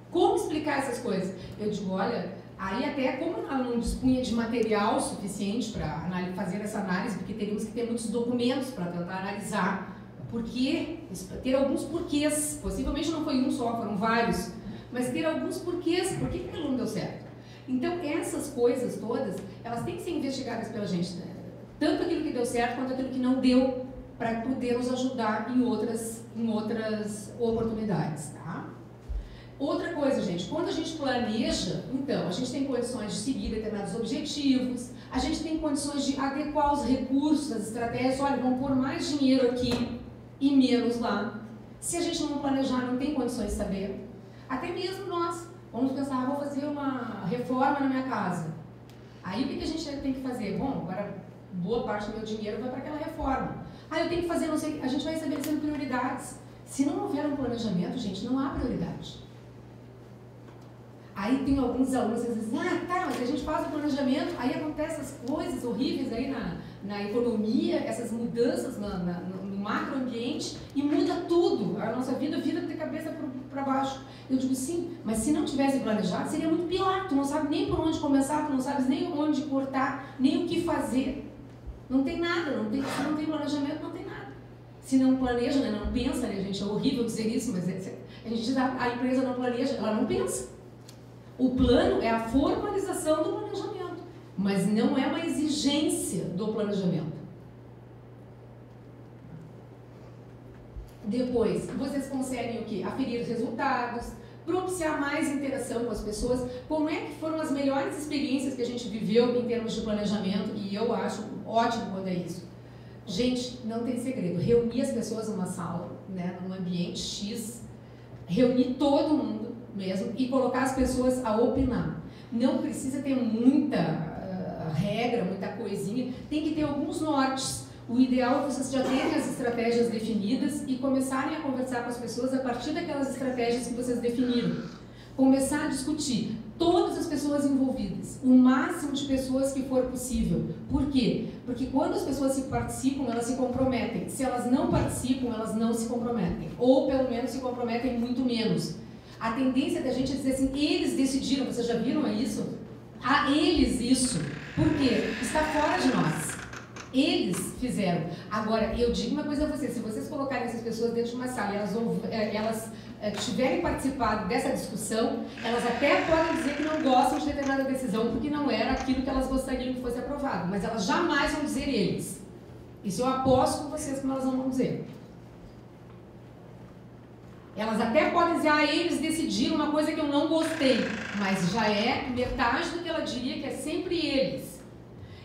Como explicar essas coisas? Eu digo, olha, aí até como ela não dispunha de material suficiente para fazer essa análise, porque teríamos que ter muitos documentos para tentar analisar porquê, ter alguns porquês, possivelmente não foi um só, foram vários, mas ter alguns porquês, por que aquilo não deu certo? Então essas coisas todas, elas têm que ser investigadas pela gente, né? Tanto aquilo que deu certo quanto aquilo que não deu, para poder nos ajudar em outras oportunidades, tá? Outra coisa, gente, quando a gente planeja, então, a gente tem condições de seguir determinados objetivos, a gente tem condições de adequar os recursos, as estratégias, olha, vamos pôr mais dinheiro aqui e menos lá. Se a gente não planejar, não tem condições de saber. Até mesmo nós, vamos pensar, vou fazer uma reforma na minha casa. Aí o que a gente tem que fazer? Bom, agora boa parte do meu dinheiro vai para aquela reforma. Eu tenho que fazer, não sei, a gente vai estabelecendo prioridades. Se não houver um planejamento, gente, não há prioridade. Aí tem alguns alunos que dizem, tá, mas a gente faz o planejamento, aí acontecem essas coisas horríveis aí na economia, essas mudanças no macroambiente e muda tudo. A nossa vida vira de cabeça para baixo. Eu digo sim, mas se não tivesse planejado, seria muito pior. Tu não sabe nem por onde começar, tu não sabes nem onde cortar, nem o que fazer. Não tem nada, se não tem planejamento, não tem nada. Se não planeja, né, não pensa, né, gente? É horrível dizer isso, mas a gente diz a empresa não planeja, ela não pensa. O plano é a formalização do planejamento, mas não é uma exigência do planejamento. Depois, vocês conseguem o quê? Aferir os resultados, propiciar mais interação com as pessoas. Como é que foram as melhores experiências que a gente viveu em termos de planejamento? E eu acho ótimo quando é isso. Gente, não tem segredo. Reunir as pessoas numa sala, né, num ambiente X, reunir todo mundo mesmo e colocar as pessoas a opinar. Não precisa ter muita regra, muita coisinha. Tem que ter alguns nortes. O ideal é que vocês já tenham as estratégias definidas e começarem a conversar com as pessoas a partir daquelas estratégias que vocês definiram. Começar a discutir todas as pessoas envolvidas, o máximo de pessoas que for possível. Por quê? Porque quando as pessoas participam, elas se comprometem. Se elas não participam, elas não se comprometem. Ou pelo menos se comprometem muito menos. A tendência da gente é dizer assim, eles decidiram, vocês já viram isso? A eles isso. Por quê? Está fora de nós. Eles fizeram. Agora, eu digo uma coisa a vocês, se vocês colocarem essas pessoas dentro de uma sala e elas tiverem participado dessa discussão, elas até podem dizer que não gostam de determinada decisão porque não era aquilo que elas gostariam que fosse aprovado, mas elas jamais vão dizer eles. Isso eu aposto com vocês que elas não vão dizer. Elas até podem dizer, eles decidiram uma coisa que eu não gostei, mas já é metade do que ela diria, que é sempre eles.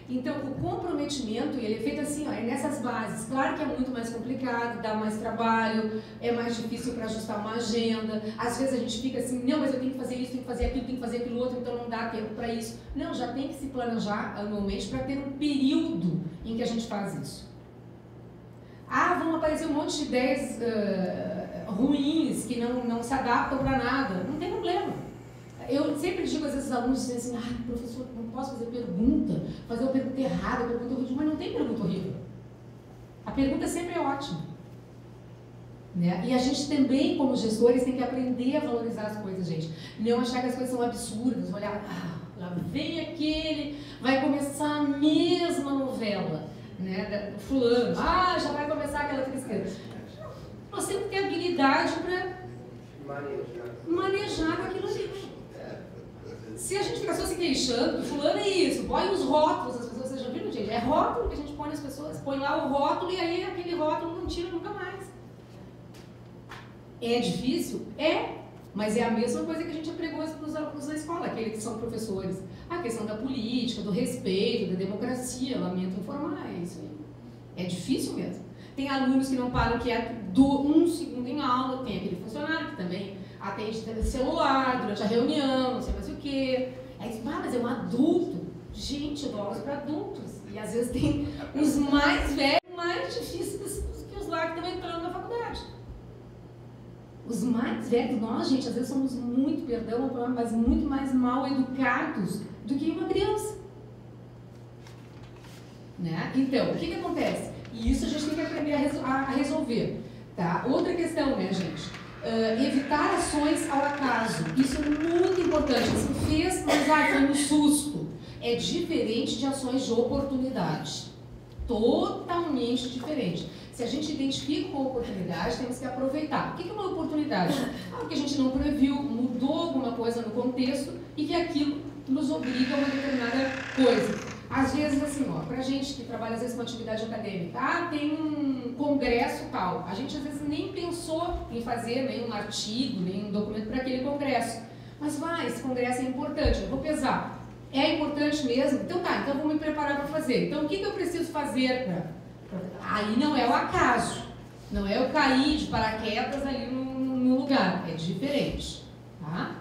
Então, o comprometimento, ele é feito assim, é nessas bases. Claro que é muito mais complicado, dá mais trabalho, é mais difícil para ajustar uma agenda. Às vezes a gente fica assim, não, mas eu tenho que fazer isso, tenho que fazer aquilo, tenho que fazer aquilo outro, então não dá tempo para isso. Não, já tem que se planejar anualmente para ter um período em que a gente faz isso. Vão aparecer um monte de ideias ruins, que não se adaptam para nada. Não tem problema. Eu sempre digo às vezes aos alunos dizem assim, professor, não posso fazer uma pergunta errada, pergunta horrível, mas não tem pergunta horrível. A pergunta sempre é ótima. Né? E a gente também, como gestores, tem que aprender a valorizar as coisas, gente. Não achar que as coisas são absurdas, olhar, lá vem aquele, vai começar a mesma novela, né, do fulano, já vai começar aquela tristeza. Nós temos que ter habilidade para manejar aquilo ali. Se a gente ficar só se queixando, fulano é isso, põe os rótulos, as pessoas, vocês já viram, gente? É rótulo que a gente põe nas pessoas, põe lá o rótulo e aí aquele rótulo não tira nunca mais. É difícil? É, mas é a mesma coisa que a gente apregou para os alunos na escola, aqueles que são professores. A questão da política, do respeito, da democracia, lamento informar, é isso aí. É difícil mesmo. Tem alunos que não param quieto um segundo em aula, tem aquele funcionário que também atende celular durante a reunião, não sei mais o quê. Aí diz, mas é um adulto. Gente, eu dou aulas para adultos. E às vezes tem os mais velhos, mais difíceis que os lá que estão entrando na faculdade. Os mais velhos, nós, gente, às vezes somos muito, perdão, mas muito mais mal educados do que uma criança. Né? Então, o que acontece? E isso a gente tem que aprender a resolver. Tá? Outra questão, né, gente? Evitar ações ao acaso. Isso é muito importante. Assim, fez, mas foi um susto. É diferente de ações de oportunidade. Totalmente diferente. Se a gente identifica uma oportunidade, temos que aproveitar. O que é uma oportunidade? Porque a gente não previu, mudou alguma coisa no contexto e que aquilo nos obriga a uma determinada coisa. Às vezes, assim, pra gente que trabalha às vezes com atividade acadêmica, tem um congresso tal, a gente às vezes nem pensou em fazer nenhum artigo, nenhum documento para aquele congresso. Mas esse congresso é importante, eu vou pesar. É importante mesmo? Então então vou me preparar para fazer. Então o que eu preciso fazer Aí não é o acaso, não é eu cair de paraquedas ali no lugar, é diferente, tá?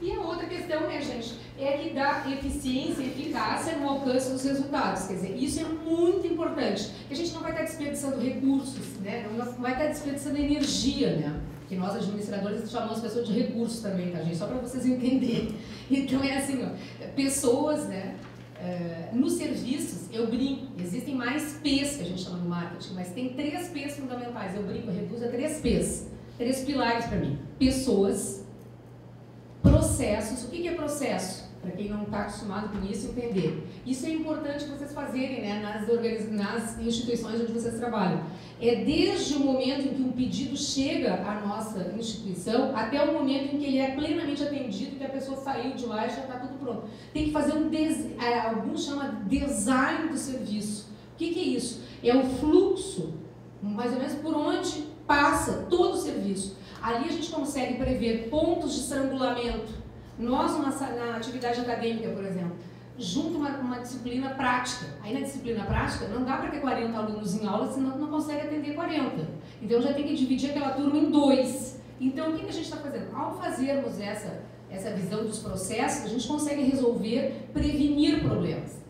E a outra questão, né, gente, é que dá eficiência e eficácia no alcance dos resultados. Quer dizer, isso é muito importante. A gente não vai estar desperdiçando recursos, né? Não vai estar desperdiçando energia, né? Que nós, administradores, chamamos as pessoas de recursos também, tá, gente? Só para vocês entenderem. Então, é assim, pessoas, né? Nos serviços, eu brinco, existem mais P's que a gente chama no marketing, mas tem 3 P's fundamentais. Eu brinco, eu reduzo a 3 P's, 3 pilares para mim: pessoas, processos. O que é processo? Para quem não está acostumado com isso, entender. Isso é importante vocês fazerem, né, nas instituições onde vocês trabalham. É desde o momento em que um pedido chega à nossa instituição até o momento em que ele é plenamente atendido, que a pessoa saiu de lá e já está tudo pronto. Tem que fazer alguns chamam design do serviço. O que é isso? É o fluxo, mais ou menos por onde passa todo o serviço. Ali a gente consegue prever pontos de estrangulamento. Nós, na atividade acadêmica, por exemplo, junto uma disciplina prática. Aí na disciplina prática não dá para ter 40 alunos em aula, senão não consegue atender 40. Então já tem que dividir aquela turma em 2. Então o que a gente está fazendo? Ao fazermos essa visão dos processos, a gente consegue resolver, prevenir problemas.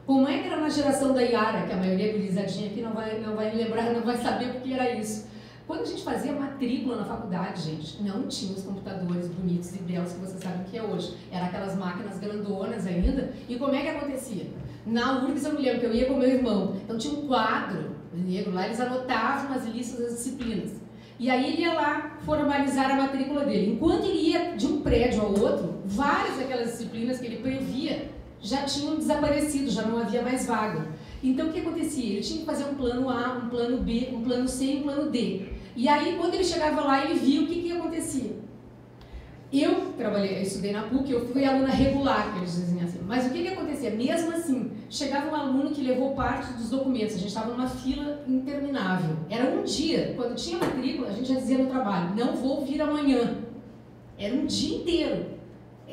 Como é que era na geração da Iara, que a maioria gurizadinha aqui não vai lembrar, não vai saber o que era isso. Quando a gente fazia matrícula na faculdade, gente, não tinha os computadores bonitos e belos que vocês sabem que é hoje. Era aquelas máquinas grandonas ainda. E como é que acontecia? Na URGS eu me lembro que eu ia com meu irmão. Então tinha um quadro negro lá, eles anotavam as listas das disciplinas. E aí ele ia lá formalizar a matrícula dele. Enquanto ele ia de um prédio ao outro, várias daquelas disciplinas que ele previa já tinham desaparecido, já não havia mais vaga. Então o que acontecia? Ele tinha que fazer um plano A, um plano B, um plano C e um plano D. E aí, quando ele chegava lá, ele viu o que acontecia. Eu estudei na PUC, eu fui aluna regular, que eles dizem assim. Mas o que acontecia? Mesmo assim, chegava um aluno que levou parte dos documentos, a gente estava numa fila interminável. Era um dia, quando tinha matrícula, a gente já dizia no trabalho, não vou vir amanhã. Era um dia inteiro.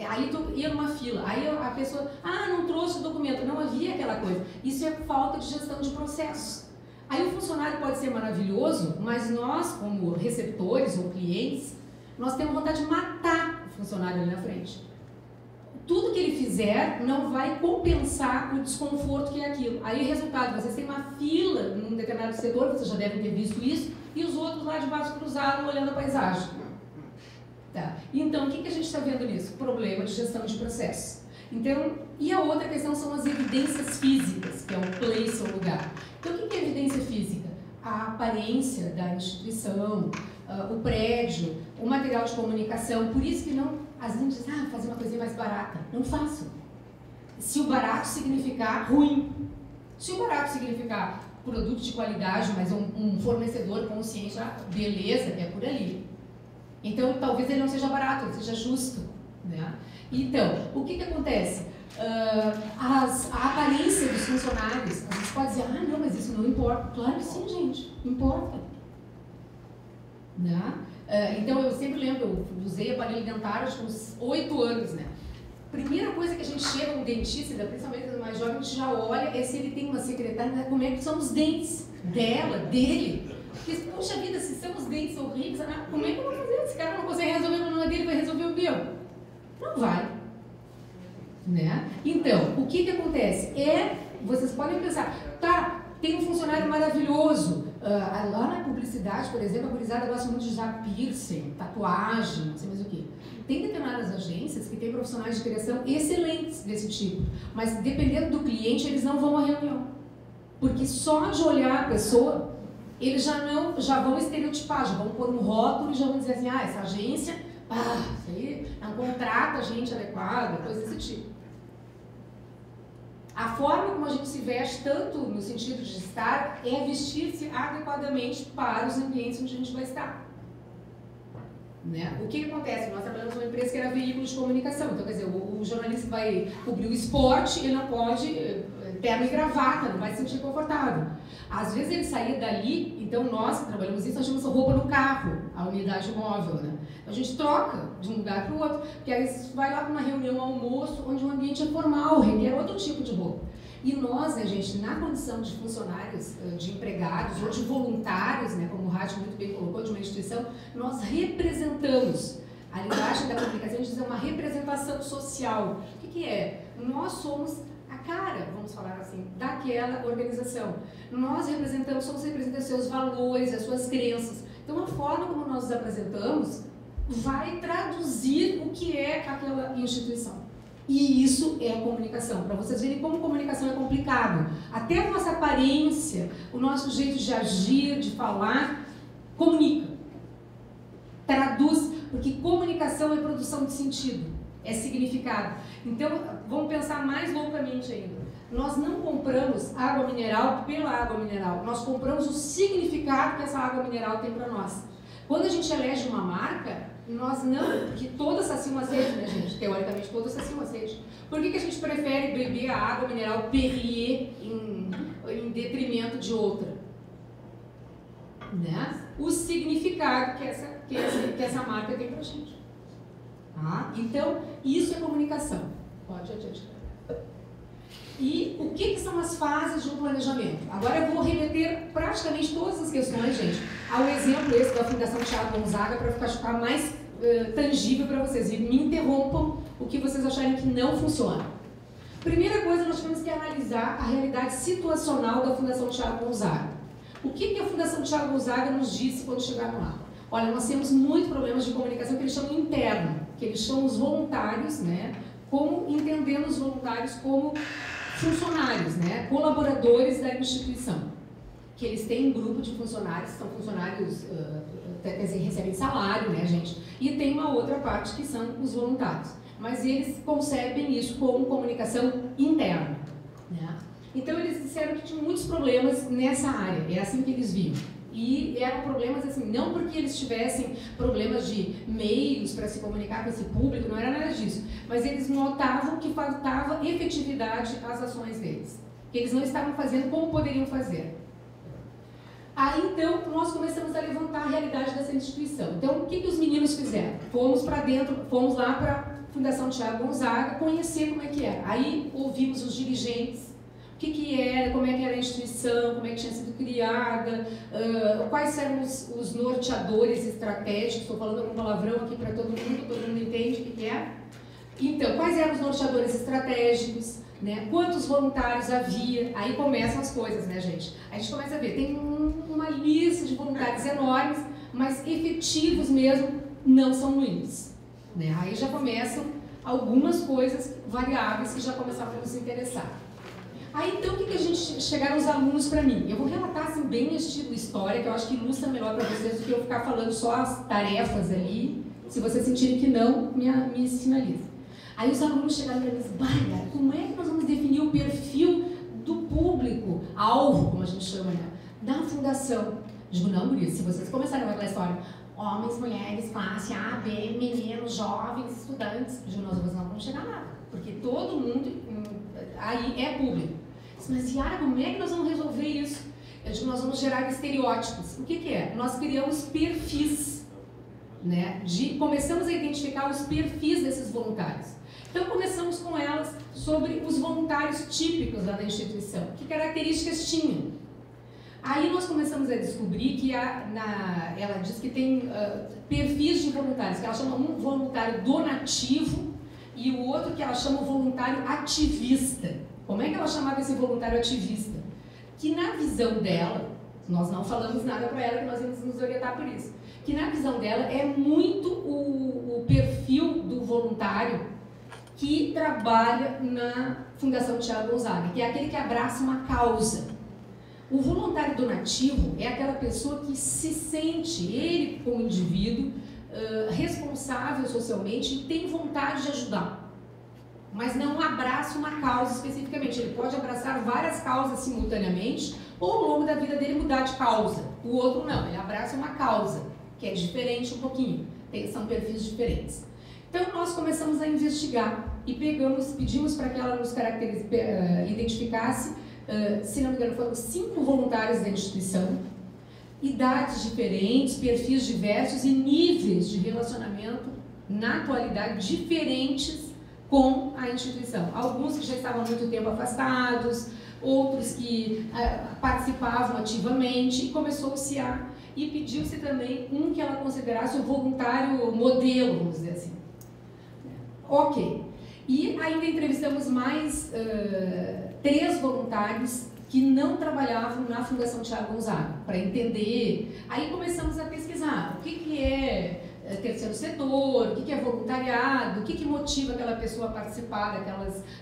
Aí tu ia numa fila, aí a pessoa, não trouxe o documento, não havia aquela coisa. Isso é falta de gestão de processos. Aí o funcionário pode ser maravilhoso, mas nós, como receptores ou clientes, nós temos vontade de matar o funcionário ali na frente. Tudo que ele fizer não vai compensar o desconforto que é aquilo. Aí, resultado, vocês têm uma fila num determinado setor, vocês já devem ter visto isso, e os outros lá de braço cruzado olhando a paisagem. Tá. Então, o que a gente está vendo nisso? Problema de gestão de processos. Então, e a outra questão são as evidências físicas, que é o place, o lugar. Então, o que é evidência física? A aparência da instituição, o prédio, o material de comunicação. Por isso que não, às vezes a gente diz, fazer uma coisinha mais barata. Não façam. Se o barato significar ruim, se o barato significar produto de qualidade, mas um fornecedor consciente, beleza, é por ali. Então, talvez ele não seja barato, ele seja justo, né? Então, o que acontece? A aparência dos funcionários, a gente pode dizer, não, mas isso não importa. Claro que sim, gente, importa. Né? Então, eu sempre lembro, eu usei aparelho dentário acho que uns 8 anos, né? Primeira coisa que a gente chega no dentista, principalmente no mais jovem, a gente já olha é se ele tem uma secretária, como é que são os dentes dela, dele. Porque, poxa vida, se são os dentes horríveis, como é que eu vou fazer? Esse cara não consegue resolver o problema dele, vai resolver o meu. Não vai. Né? Então, o que acontece? Vocês podem pensar, tem um funcionário maravilhoso. Lá na publicidade, por exemplo, a gurizada gosta muito de usar piercing, tatuagem, não sei mais o que. Tem determinadas agências que têm profissionais de criação excelentes desse tipo, mas dependendo do cliente, eles não vão à reunião. Porque só de olhar a pessoa, eles já vão estereotipar, já vão pôr um rótulo e já vão dizer assim, essa agência, isso aí não contrata gente adequada, coisa desse tipo. A forma como a gente se veste, tanto no sentido de estar, é vestir-se adequadamente para os ambientes onde a gente vai estar. Né? O que acontece? Nós trabalhamos numa empresa que era veículo de comunicação. Então, quer dizer, o jornalista que vai cobrir o esporte, ele não pode terno e gravata, não vai se sentir confortável. Às vezes ele saía dali, então nós que trabalhamos isso, nós chamamos roupa no carro, a unidade móvel, né? A gente troca de um lugar para o outro, porque aí você vai lá para uma reunião, almoço, onde o ambiente é formal, requer outro tipo de roupa. E nós, né, gente, na condição de funcionários, de empregados ou de voluntários, né, como o Rádio muito bem colocou, de uma instituição, nós representamos. A linguagem da comunicação, a gente diz, é uma representação social. O que é? Nós somos a cara, vamos falar assim, daquela organização. Nós representamos, somos representantes dos seus valores, as suas crenças. Então, a forma como nós nos apresentamos vai traduzir o que é aquela instituição. E isso é a comunicação, para vocês verem como comunicação é complicado. Até a nossa aparência, o nosso jeito de agir, de falar, comunica. Traduz, porque comunicação é produção de sentido, é significado. Então, vamos pensar mais loucamente ainda. Nós não compramos água mineral pela água mineral, nós compramos o significado que essa água mineral tem para nós. Quando a gente elege uma marca, nós não, porque todas saciam a sede, né, gente? Teoricamente, todas saciam a sede. Por que a gente prefere beber a água mineral Perrier em detrimento de outra? Né? O significado que essa marca tem pra gente. Tá? Então, isso é comunicação. Pode adiante. E o que são as fases de um planejamento? Agora eu vou remeter praticamente todas as questões, gente, ao exemplo esse da Fundação Thiago Gonzaga, para ficar mais tangível para vocês. E me interrompam o que vocês acharem que não funciona. Primeira coisa, nós temos que analisar a realidade situacional da Fundação Thiago Gonzaga. O que a Fundação Thiago Gonzaga nos disse quando chegaram lá? Olha, nós temos muitos problemas de comunicação que eles chamam interno, que eles chamam os voluntários, né? Como entendendo os voluntários como funcionários, né? Colaboradores da instituição. Que eles têm um grupo de funcionários, são funcionários, quer dizer, recebem salário, né, gente? E tem uma outra parte que são os voluntários. Mas eles concebem isso como comunicação interna, né? Então eles disseram que tinham muitos problemas nessa área, é assim que eles viam. E eram problemas assim, não porque eles tivessem problemas de meios para se comunicar com esse público, não era nada disso, mas eles notavam que faltava efetividade às ações deles, que eles não estavam fazendo como poderiam fazer. Aí então nós começamos a levantar a realidade dessa instituição. Então o que os meninos fizeram? Fomos para dentro, fomos lá para a Fundação Thiago Gonzaga conhecer como é que era. Aí ouvimos os dirigentes, o que era, como é que era a instituição, como é que tinha sido criada, quais eram os norteadores estratégicos. Estou falando algum palavrão aqui para todo mundo entende o que é. Então, quais eram os norteadores estratégicos, né? Quantos voluntários havia, aí começam as coisas, né, gente? A gente começa a ver, tem uma lista de voluntários enormes, mas efetivos mesmo não são muitos, né? Aí já começam algumas coisas variáveis que já começavam a nos interessar. Aí então, o que a gente chegaram os alunos para mim? Eu vou relatar assim, bem estilo história, que eu acho que ilustra melhor para vocês do que eu ficar falando só as tarefas ali. Se vocês sentirem que não, me sinaliza. Aí os alunos chegaram para mim e disseram, Bárbara, como é que nós vamos definir o perfil do público, alvo, como a gente chama, né, da fundação? Digo, não, Gurias, se vocês começarem com aquela história, homens, mulheres, classe A, B, meninos, jovens, estudantes, digo, nós não vamos chegar nada, porque todo mundo aí é público. Mas, Yara, como é que nós vamos resolver isso? Eu digo, nós vamos gerar estereótipos. O que é? Nós criamos perfis, né? Começamos a identificar os perfis desses voluntários. Então, começamos com elas sobre os voluntários típicos da instituição. Que características tinham? Aí nós começamos a descobrir que ela diz que tem perfis de voluntários, que ela chama um voluntário donativo e o outro que ela chama o voluntário ativista. Como é que ela chamava esse voluntário ativista? Que na visão dela, nós não falamos nada para ela, que nós íamos nos orientar por isso, que na visão dela é muito o perfil do voluntário que trabalha na Fundação Thiago Gonzaga, que é aquele que abraça uma causa. O voluntário donativo é aquela pessoa que se sente, ele como indivíduo, responsável socialmente e tem vontade de ajudar, mas não abraça uma causa especificamente. Ele pode abraçar várias causas simultaneamente ou ao longo da vida dele mudar de causa. O outro não, ele abraça uma causa, que é diferente um pouquinho, são perfis diferentes. Então nós começamos a investigar e pedimos para que ela nos identificasse, se não me engano foram 5 voluntários da instituição, idades diferentes, perfis diversos e níveis de relacionamento na atualidade diferentes com a instituição. Alguns que já estavam há muito tempo afastados, outros que participavam ativamente, e começou-se e pediu-se também um que ela considerasse o voluntário modelo, vamos dizer assim. Ok. E ainda entrevistamos mais 3 voluntários que não trabalhavam na Fundação Thiago Gonzaga, para entender. Aí começamos a pesquisar o que é terceiro setor, o que é voluntariado, o que motiva aquela pessoa a participar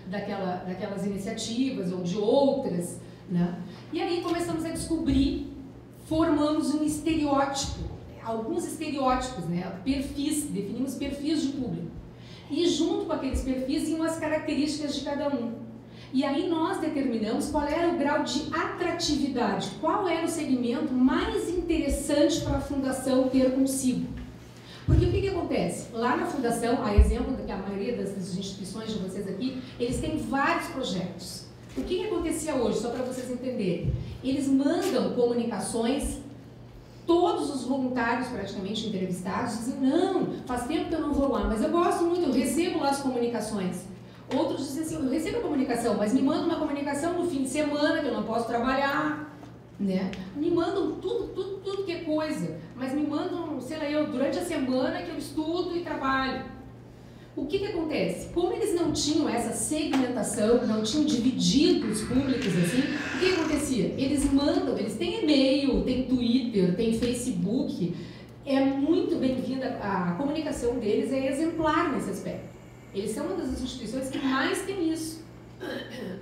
daquelas iniciativas ou de outras, né? E aí começamos a descobrir, formamos um estereótipo, alguns estereótipos, né? Perfis, definimos perfis de público. E junto com aqueles perfis iam as características de cada um. E aí nós determinamos qual era o grau de atratividade, qual era o segmento mais interessante para a fundação ter consigo. Porque o que acontece? Lá na fundação, a exemplo da que a maioria das instituições de vocês aqui, eles têm vários projetos. O que acontecia hoje, só para vocês entenderem? Eles mandam comunicações, todos os voluntários praticamente entrevistados dizem, não, faz tempo que eu não vou lá, mas eu gosto muito, eu recebo lá as comunicações. Outros dizem assim, eu recebo a comunicação, mas me mandam uma comunicação no fim de semana, que eu não posso trabalhar, né? Me mandam tudo que é coisa, mas me mandam, sei lá, durante a semana que eu estudo e trabalho. O que acontece? Como eles não tinham essa segmentação, não tinham dividido os públicos assim, o que acontecia? Eles mandam, eles têm e-mail, têm Twitter, têm Facebook, é muito bem-vinda, a comunicação deles é exemplar nesse aspecto. Eles são uma das instituições que mais tem isso.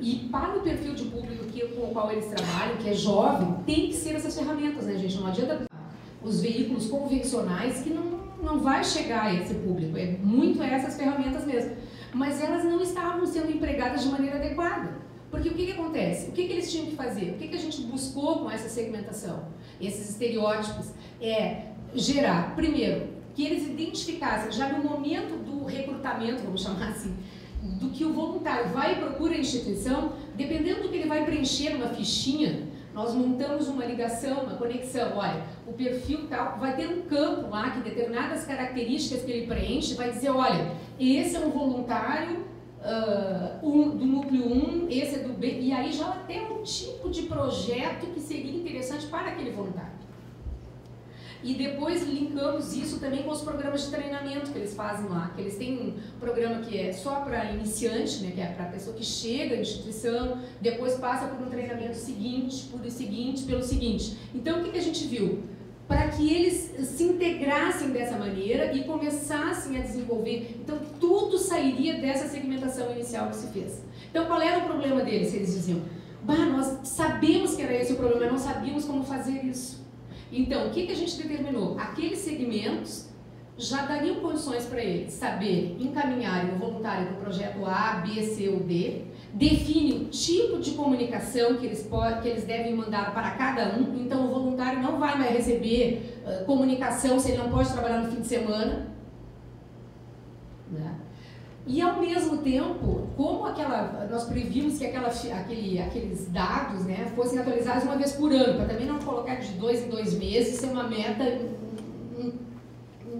E para o perfil de público com o qual eles trabalham, que é jovem, tem que ser essas ferramentas, né, gente? Não adianta os veículos convencionais que não vai chegar a esse público. É muito essas ferramentas mesmo. Mas elas não estavam sendo empregadas de maneira adequada. Porque o que acontece? O que eles tinham que fazer? O que a gente buscou com essa segmentação? Esses estereótipos é gerar, primeiro, que eles identificassem já no momento do recrutamento, vamos chamar assim, do que o voluntário vai e procura a instituição, dependendo do que ele vai preencher numa fichinha, nós montamos uma ligação, uma conexão. Olha, o perfil tal, vai ter um campo lá que determinadas características que ele preenche vai dizer, olha, esse é um voluntário do núcleo 1, esse é do B, e aí já tem um tipo de projeto que seria interessante para aquele voluntário. E depois linkamos isso também com os programas de treinamento que eles fazem lá, que eles têm um programa que é só para iniciante, né, que é para a pessoa que chega à instituição, depois passa por um treinamento seguinte, pelo seguinte. Então, o que a gente viu? Para que eles se integrassem dessa maneira e começassem a desenvolver, então tudo sairia dessa segmentação inicial que se fez. Então, qual era o problema deles? Eles diziam, nós sabemos que era esse o problema, mas não sabíamos como fazer isso. Então, o que a gente determinou? Aqueles segmentos já dariam condições para eles saberem encaminharem o voluntário para o projeto A, B, C ou D, define o tipo de comunicação que eles devem mandar para cada um, então o voluntário não vai mais receber comunicação se ele não pode trabalhar no fim de semana, né? E ao mesmo tempo, como nós previmos que aqueles dados, né, fossem atualizados uma vez por ano, para também não colocar de 2 em 2 meses, ser uma meta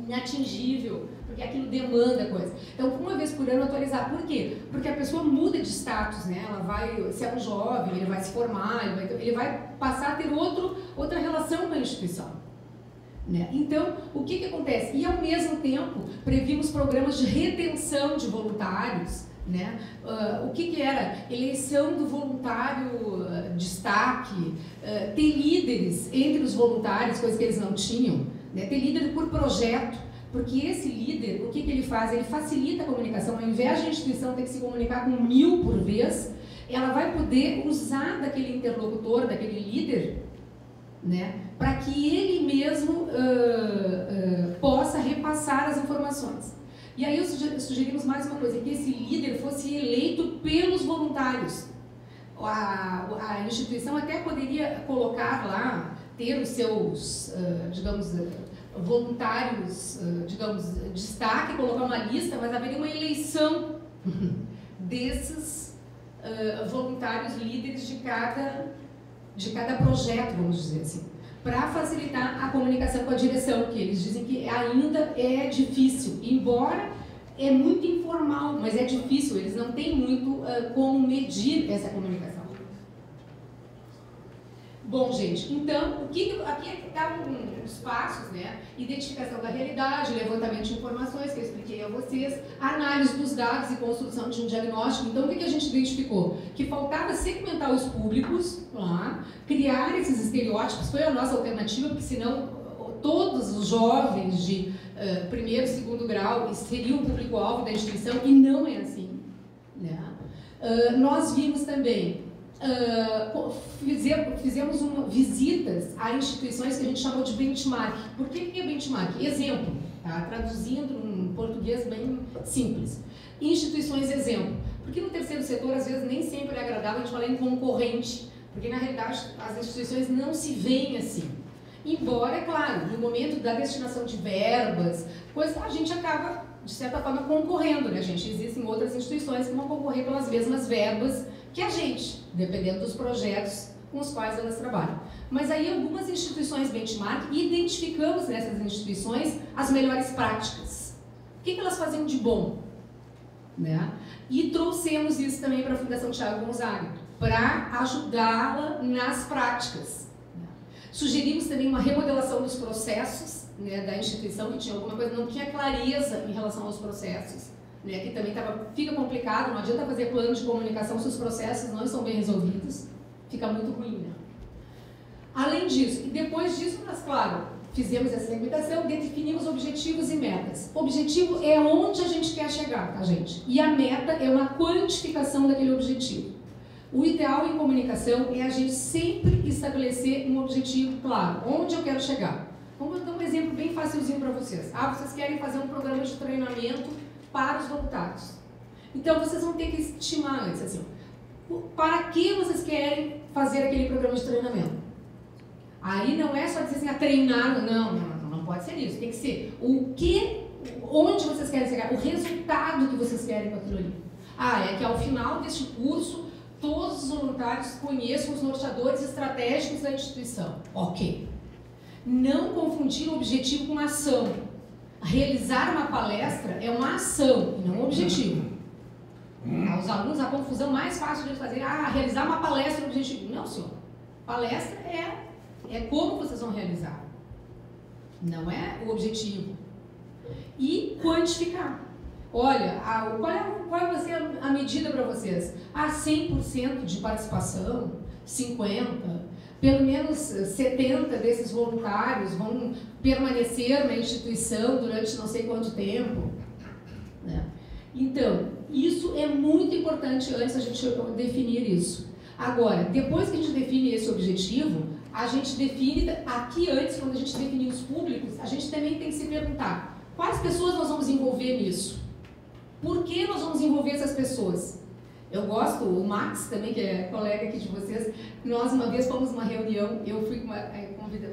inatingível, porque aquilo demanda coisa. Então, uma vez por ano atualizar. Por quê? Porque a pessoa muda de status, né? Ela vai, se é um jovem, ele vai se formar, ele vai passar a ter outra relação com a instituição. Né? Então, o que acontece? E ao mesmo tempo, previmos programas de retenção de voluntários, né? O que era? Eleição do voluntário destaque, ter líderes entre os voluntários, coisa que eles não tinham, né? Ter líder por projeto, porque esse líder, o que ele faz? Ele facilita a comunicação, ao invés de a instituição ter que se comunicar com 1000 por vez, ela vai poder usar daquele interlocutor, daquele líder, né, para que ele mesmo possa repassar as informações. E aí sugerimos mais uma coisa, que esse líder fosse eleito pelos voluntários. A instituição até poderia colocar lá, ter os seus, voluntários, destaque, colocar uma lista, mas haveria uma eleição desses voluntários líderes de cada projeto, vamos dizer assim, para facilitar a comunicação com a direção, que eles dizem que ainda é difícil, embora é muito informal, mas é difícil, eles não têm muito como medir essa comunicação. Bom, gente, então, aqui estavam os passos, né? Identificação da realidade, levantamento de informações, que eu expliquei a vocês, análise dos dados e construção de um diagnóstico. Então, o que a gente identificou? Que faltava segmentar os públicos, criar esses estereótipos, foi a nossa alternativa, porque senão todos os jovens de primeiro e segundo grau seriam o público-alvo da instituição, e não é assim, né? Nós vimos também, fizemos visitas a instituições que a gente chamou de benchmark. Por que é benchmark? Exemplo, tá? Traduzindo em português bem simples. Instituições exemplo. Porque no terceiro setor, às vezes, nem sempre é agradável a gente falar em concorrente, porque na realidade as instituições não se veem assim. Embora, é claro, no momento da destinação de verbas, a gente acaba, de certa forma, concorrendo, né, gente? Existem outras instituições que vão concorrer pelas mesmas verbas que a gente, dependendo dos projetos com os quais elas trabalham. Mas aí algumas instituições benchmark, identificamos nessas instituições as melhores práticas. O que elas faziam de bom? Né? E trouxemos isso também para a Fundação Thiago Gonzaga, para ajudá-la nas práticas. Sugerimos também uma remodelação dos processos, né, da instituição, que tinha alguma coisa, não tinha clareza em relação aos processos, né, que também fica complicado, não adianta fazer plano de comunicação se os processos não estão bem resolvidos, fica muito ruim, né? Além disso, e depois disso, nós, claro, fizemos essa limitação, definimos objetivos e metas. Objetivo é onde a gente quer chegar, tá, gente? E a meta é uma quantificação daquele objetivo. O ideal em comunicação é a gente sempre estabelecer um objetivo claro, onde eu quero chegar. Vamos dar um exemplo bem facilzinho para vocês. Vocês querem fazer um programa de treinamento para os voluntários. Então, vocês vão ter que estimar antes, assim, para que vocês querem fazer aquele programa de treinamento. Aí não é só dizer assim, treinar, não pode ser isso. Tem que ser onde vocês querem chegar, o resultado que vocês querem com aquilo ali. É que ao final deste curso, todos os voluntários conheçam os norteadores estratégicos da instituição. Ok. Não confundir o objetivo com a ação. Realizar uma palestra é uma ação, e não um objetivo. Aos alunos, a confusão mais fácil de fazer, realizar uma palestra é um objetivo. Não, senhor. Palestra é como vocês vão realizar. Não é o objetivo. E quantificar. Olha, qual vai ser a medida para vocês? 100% de participação, 50%, pelo menos 70% desses voluntários vão permanecer na instituição durante não sei quanto tempo. Né? Então, isso é muito importante antes a gente definir isso. Agora, depois que a gente define esse objetivo, a gente define, aqui antes, quando a gente definir os públicos, a gente também tem que se perguntar, quais pessoas nós vamos envolver nisso? Por que nós vamos envolver essas pessoas? Eu gosto, o Max também, que é colega aqui de vocês, nós uma vez fomos numa reunião, eu fui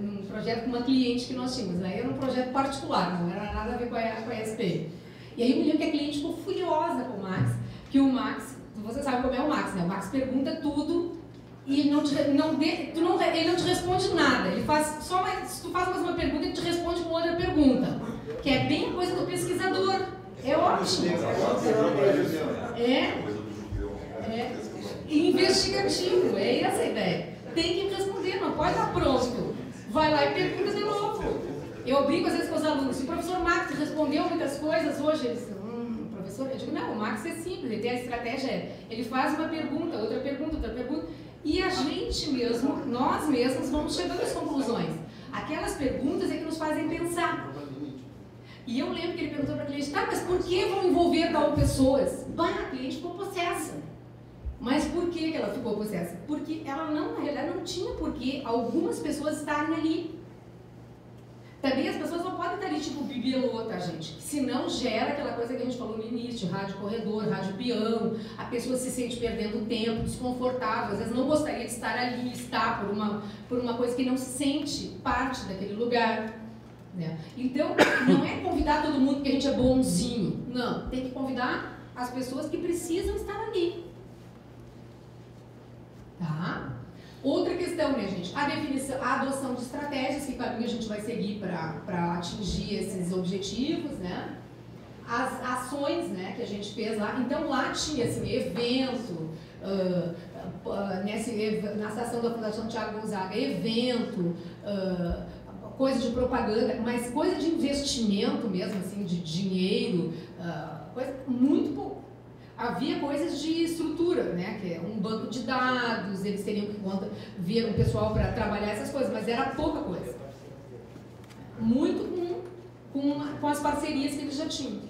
num projeto com uma cliente que nós tínhamos, né? Era um projeto particular, não era nada a ver com a SP. E aí eu me lembro que a cliente ficou furiosa com o Max, que o Max, você sabe como é o Max, né? O Max pergunta tudo e ele não te responde nada. Ele faz se tu faz mais uma pergunta, ele te responde com outra pergunta, que é bem a coisa do pesquisador. É ótimo. Investigativo, é essa a ideia. Tem que responder, não pode dar pronto. Vai lá e pergunta de novo. Eu brinco às vezes com os alunos, se o professor Max respondeu muitas coisas hoje, eles professor, eu digo, não, o Max é simples, ele tem a estratégia, ele faz uma pergunta, outra pergunta, e a gente mesmo, nós mesmos vamos chegando às conclusões. Aquelas perguntas é que nos fazem pensar. E eu lembro que ele perguntou para a cliente, mas por que vão envolver tal pessoas? A cliente ficou possessa. Mas por que ela ficou possessa? Porque ela na realidade não tinha por que algumas pessoas estarem ali. Também as pessoas não podem estar ali tipo bibelô, tá, gente? Senão gera aquela coisa que a gente falou no início, rádio corredor, rádio peão, a pessoa se sente perdendo tempo, desconfortável, às vezes não gostaria de estar ali, está por uma coisa que não se sente parte daquele lugar. Né? Então, não é convidar todo mundo porque a gente é bonzinho. Não, tem que convidar as pessoas que precisam estar ali. Tá? Outra questão, né, gente? A adoção de estratégias, que caminho a gente vai seguir para atingir esses objetivos, né? As ações, né, que a gente fez lá. Então, lá tinha, assim, evento, na estação da Fundação Thiago Gonzaga, evento, coisa de propaganda, mas coisa de investimento mesmo, assim, de dinheiro, coisa muito pouco. Havia coisas de estrutura, né, que é um banco de dados, eles teriam que ver um pessoal para trabalhar essas coisas, mas era pouca coisa. muito com as parcerias que eles já tinham.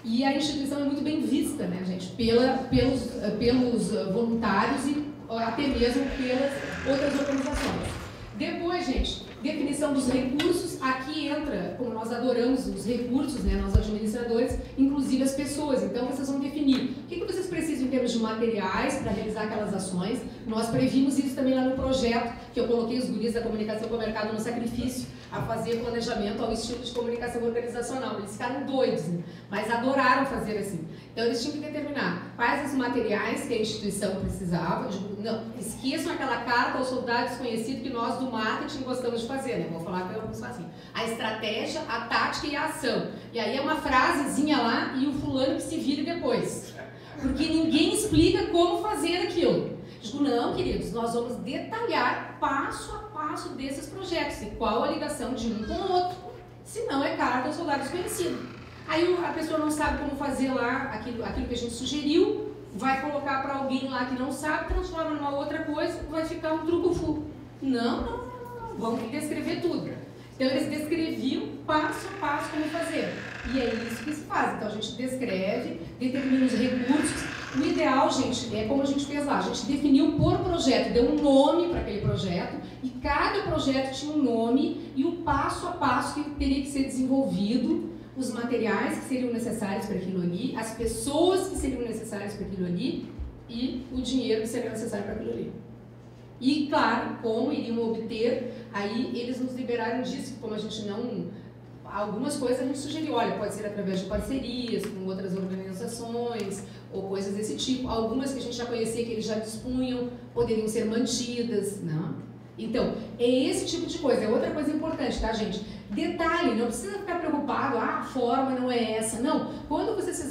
E a instituição é muito bem vista, né, gente, pelos voluntários e até mesmo pelas outras organizações. Depois, gente, definição dos recursos. Aqui entra, como nós adoramos os recursos, né, nós administradores, inclusive as pessoas. Então, vocês vão definir o que vocês precisam em termos de materiais para realizar aquelas ações. Nós previmos isso também lá no projeto, que eu coloquei os guris da comunicação com o mercado no sacrifício, a fazer planejamento ao estilo de comunicação organizacional. Eles ficaram doidos, né? Mas adoraram fazer assim. Então, eles tinham que determinar quais os materiais que a instituição precisava. Não, esqueçam aquela carta ao soldado desconhecido que nós do marketing gostamos de fazer, né? Vou falar que eu vou assim. A estratégia, a tática e a ação. E aí é uma frasezinha lá e o fulano que se vire depois. Porque ninguém explica como fazer aquilo. Digo, não, queridos, nós vamos detalhar passo a passo desses projetos e qual a ligação de um com o outro. Senão é carta ao soldado desconhecido. Aí a pessoa não sabe como fazer lá aquilo que a gente sugeriu, vai colocar para alguém lá que não sabe, transforma numa outra coisa, vai ficar um truco-fu. Não, vamos descrever tudo. Então eles descreviam passo a passo como fazer. E é isso que se faz. Então a gente descreve, determina os recursos. O ideal, gente, é como a gente fez lá. A gente definiu por projeto, deu um nome para aquele projeto e cada projeto tinha um nome e o passo a passo que teria que ser desenvolvido, os materiais que seriam necessários para aquilo ali, as pessoas que seriam necessárias para aquilo ali e o dinheiro que seria necessário para aquilo ali. E, claro, como iriam obter, aí eles nos liberaram disso, como a gente não... Algumas coisas a gente sugeriu, olha, pode ser através de parcerias com outras organizações ou coisas desse tipo. Algumas que a gente já conhecia, que eles já dispunham, poderiam ser mantidas, não? Então, é esse tipo de coisa. É outra coisa importante, tá, gente? Detalhe, não precisa ficar preocupado, a forma não é essa. Não, quando vocês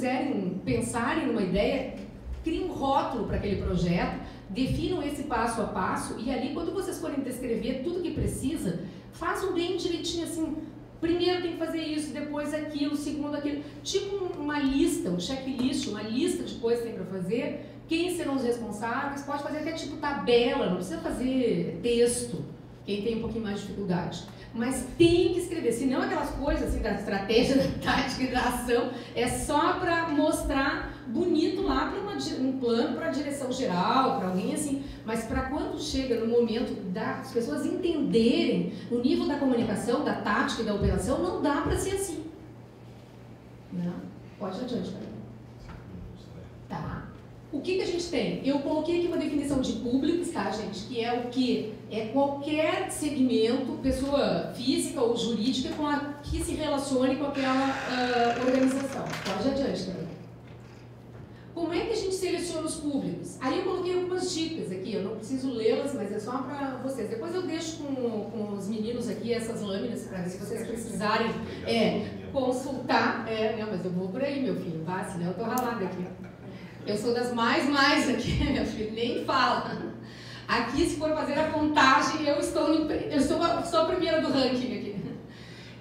pensarem numa ideia, criem um rótulo para aquele projeto, definam esse passo a passo e ali, quando vocês forem descrever tudo que precisa, façam bem direitinho assim. Primeiro tem que fazer isso, depois aquilo, segundo aquilo. Tipo uma lista, um checklist, uma lista de coisas que tem para fazer. Quem serão os responsáveis? Pode fazer até tipo tabela, não precisa fazer texto, quem tem um pouquinho mais de dificuldade. Mas tem que escrever, senão aquelas coisas assim da estratégia, da tática e da ação, é só para mostrar bonito lá para um plano para a direção geral, para alguém assim. Mas para quando chega no momento das pessoas entenderem o nível da comunicação, da tática e da operação, não dá para ser assim. Não? Pode ir adiante, cara. Tá. O que a gente tem? Eu coloquei aqui uma definição de públicos, tá, gente? Que é o que? É qualquer segmento, pessoa física ou jurídica, que se relacione com aquela organização. Pode ir adiante, cara. Como é que a gente seleciona os públicos? Aí eu coloquei algumas dicas aqui, eu não preciso lê-las, mas é só para vocês. Depois eu deixo com os meninos aqui essas lâminas, para ver se vocês precisarem consultar. Não, mas eu vou por aí, meu filho, tá? Senão eu tô ralada aqui. Eu sou das mais aqui, meu filho, nem fala. Aqui, se for fazer a contagem, eu sou a primeira do ranking aqui.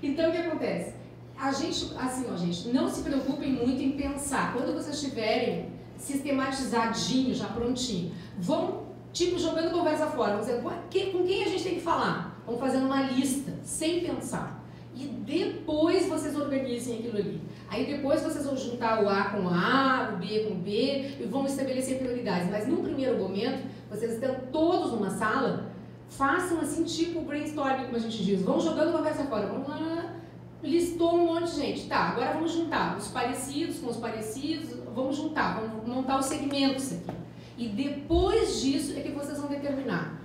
Então, o que acontece? A gente, assim, ó, gente, não se preocupem muito em pensar. Quando vocês estiverem sistematizadinho, já prontinho, vão, tipo, jogando conversa fora. Vão dizer, com quem a gente tem que falar? Vão fazendo uma lista, sem pensar. E depois vocês organizem aquilo ali. Aí depois vocês vão juntar o A com o A, o B com o B, e vão estabelecer prioridades. Mas num primeiro momento, vocês estão todos numa sala, façam assim, tipo brainstorming, como a gente diz. Vão jogando conversa fora. Vamos lá. Listou um monte de gente. Tá, agora vamos juntar os parecidos com os parecidos, vamos juntar, vamos montar os segmentos aqui. E depois disso é que vocês vão determinar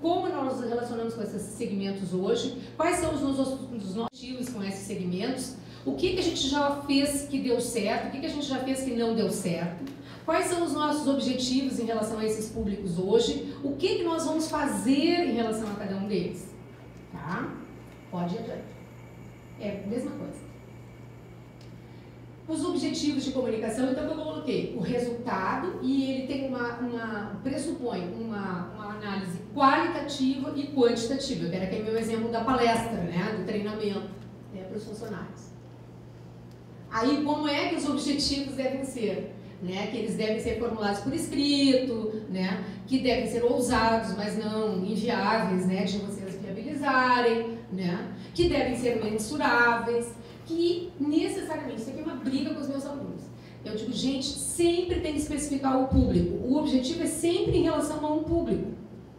como nós nos relacionamos com esses segmentos hoje, quais são os nossos estilos com esses segmentos, o que a gente já fez que deu certo, o que a gente já fez que não deu certo, quais são os nossos objetivos em relação a esses públicos hoje, o que nós vamos fazer em relação a cada um deles. Tá? Pode ir adiante. É a mesma coisa. Os objetivos de comunicação, então eu coloquei o resultado e ele tem pressupõe uma análise qualitativa e quantitativa. Eu quero aqui meu exemplo da palestra, né, do treinamento para os funcionários. Aí, como é que os objetivos devem ser? Né, que eles devem ser formulados por escrito, né, que devem ser ousados, mas não inviáveis, né, de vocês viabilizar. precisarem, né? Que devem ser mensuráveis, que necessariamente, isso aqui é uma briga com os meus alunos. Eu digo, gente, sempre tem que especificar o público. O objetivo é sempre em relação a um público.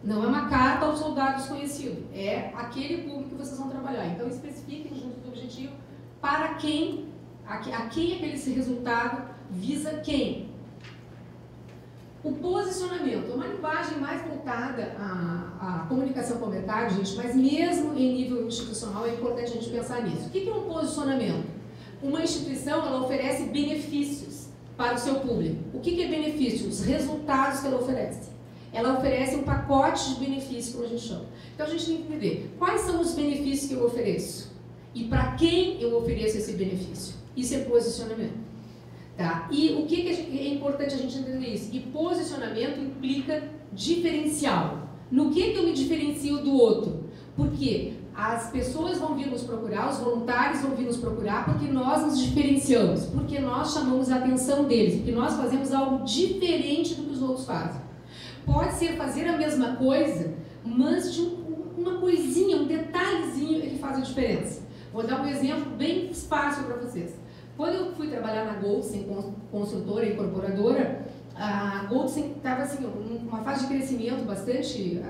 Não é uma carta ao soldado desconhecido. É aquele público que vocês vão trabalhar. Então, especifiquem junto do objetivo para quem, a quem aquele resultado visa quem. O posicionamento é uma linguagem mais voltada à comunicação com o mercado, gente, mas mesmo em nível institucional é importante a gente pensar nisso. O que é um posicionamento? Uma instituição, ela oferece benefícios para o seu público. O que é benefício? Os resultados que ela oferece. Ela oferece um pacote de benefícios, como a gente chama. Então a gente tem que entender quais são os benefícios que eu ofereço e para quem eu ofereço esse benefício. Isso é posicionamento. Tá? E o que é importante a gente entender isso? E posicionamento implica diferencial. No que eu me diferencio do outro? Porque as pessoas vão vir nos procurar, os voluntários vão vir nos procurar porque nós nos diferenciamos, porque nós chamamos a atenção deles, porque nós fazemos algo diferente do que os outros fazem. Pode ser fazer a mesma coisa, mas de uma coisinha, um detalhezinho que faz a diferença. Vou dar um exemplo bem fácil para vocês. Quando eu fui trabalhar na Goldsen, construtora e incorporadora, a Goldsen estava assim, uma fase de crescimento bastante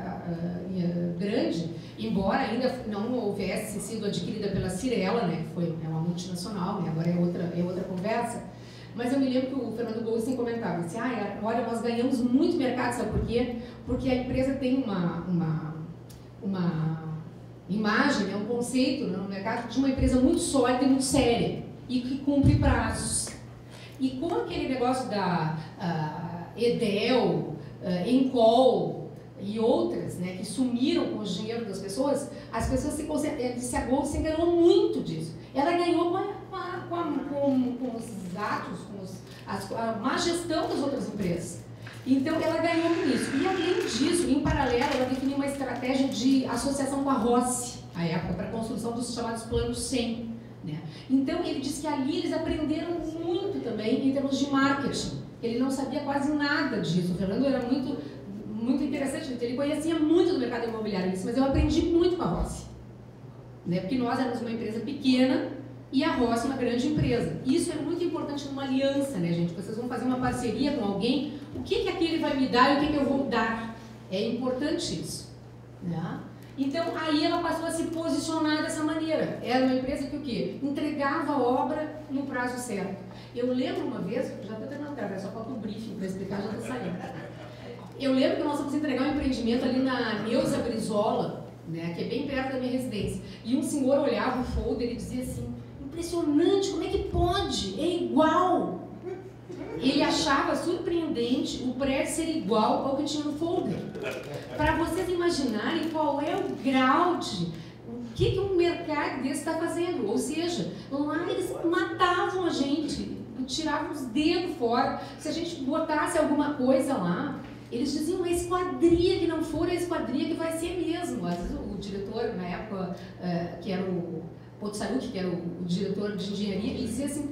grande, embora ainda não houvesse sido adquirida pela Cirela, né, que foi uma multinacional, né, agora é outra conversa. Mas eu me lembro que o Fernando Goldsen comentava assim, olha, nós ganhamos muito mercado, sabe por quê? Porque a empresa tem uma imagem, né, um conceito no mercado de uma empresa muito sólida e muito séria e que cumpre prazos. E com aquele negócio da Edel, Encol e outras, né, que sumiram com o dinheiro das pessoas, as pessoas se a Goldsen ganhou muito disso. Ela ganhou com os atos, com a má gestão das outras empresas. Então, ela ganhou com isso. E, além disso, em paralelo, ela definiu uma estratégia de associação com a Rossi, à época, para a construção dos chamados planos 100. Né? Então, ele disse que ali eles aprenderam muito também em termos de marketing. Ele não sabia quase nada disso. O Fernando era muito interessante, ele conhecia muito do mercado imobiliário. Ele disse, mas eu aprendi muito com a Rossi. Né? Porque nós éramos uma empresa pequena e a Rossi uma grande empresa. Isso é muito importante numa aliança, né, gente? Vocês vão fazer uma parceria com alguém, o que aquele vai me dar e o que eu vou dar. É importante isso. Né? Então, aí ela passou a se posicionar dessa maneira. Era uma empresa que o quê? Entregava a obra no prazo certo. Eu lembro uma vez, já estou terminando, só falta o briefing para explicar, já está saindo. Eu lembro que nós fomos entregar um empreendimento ali na Neuza Brizola, né, que é bem perto da minha residência. E um senhor olhava o folder e dizia assim, impressionante, como é que pode? É igual. Ele achava surpreendente o prédio ser igual ao que tinha no folder. Para vocês imaginarem qual é o grau de... O que um mercado desse está fazendo? Ou seja, lá eles matavam a gente, tiravam os dedos fora. Se a gente botasse alguma coisa lá, eles diziam, a esquadria que não for, a esquadria que vai ser mesmo. Às vezes o diretor, na época, que era o Potsaruki, que era o diretor de engenharia, ele dizia assim,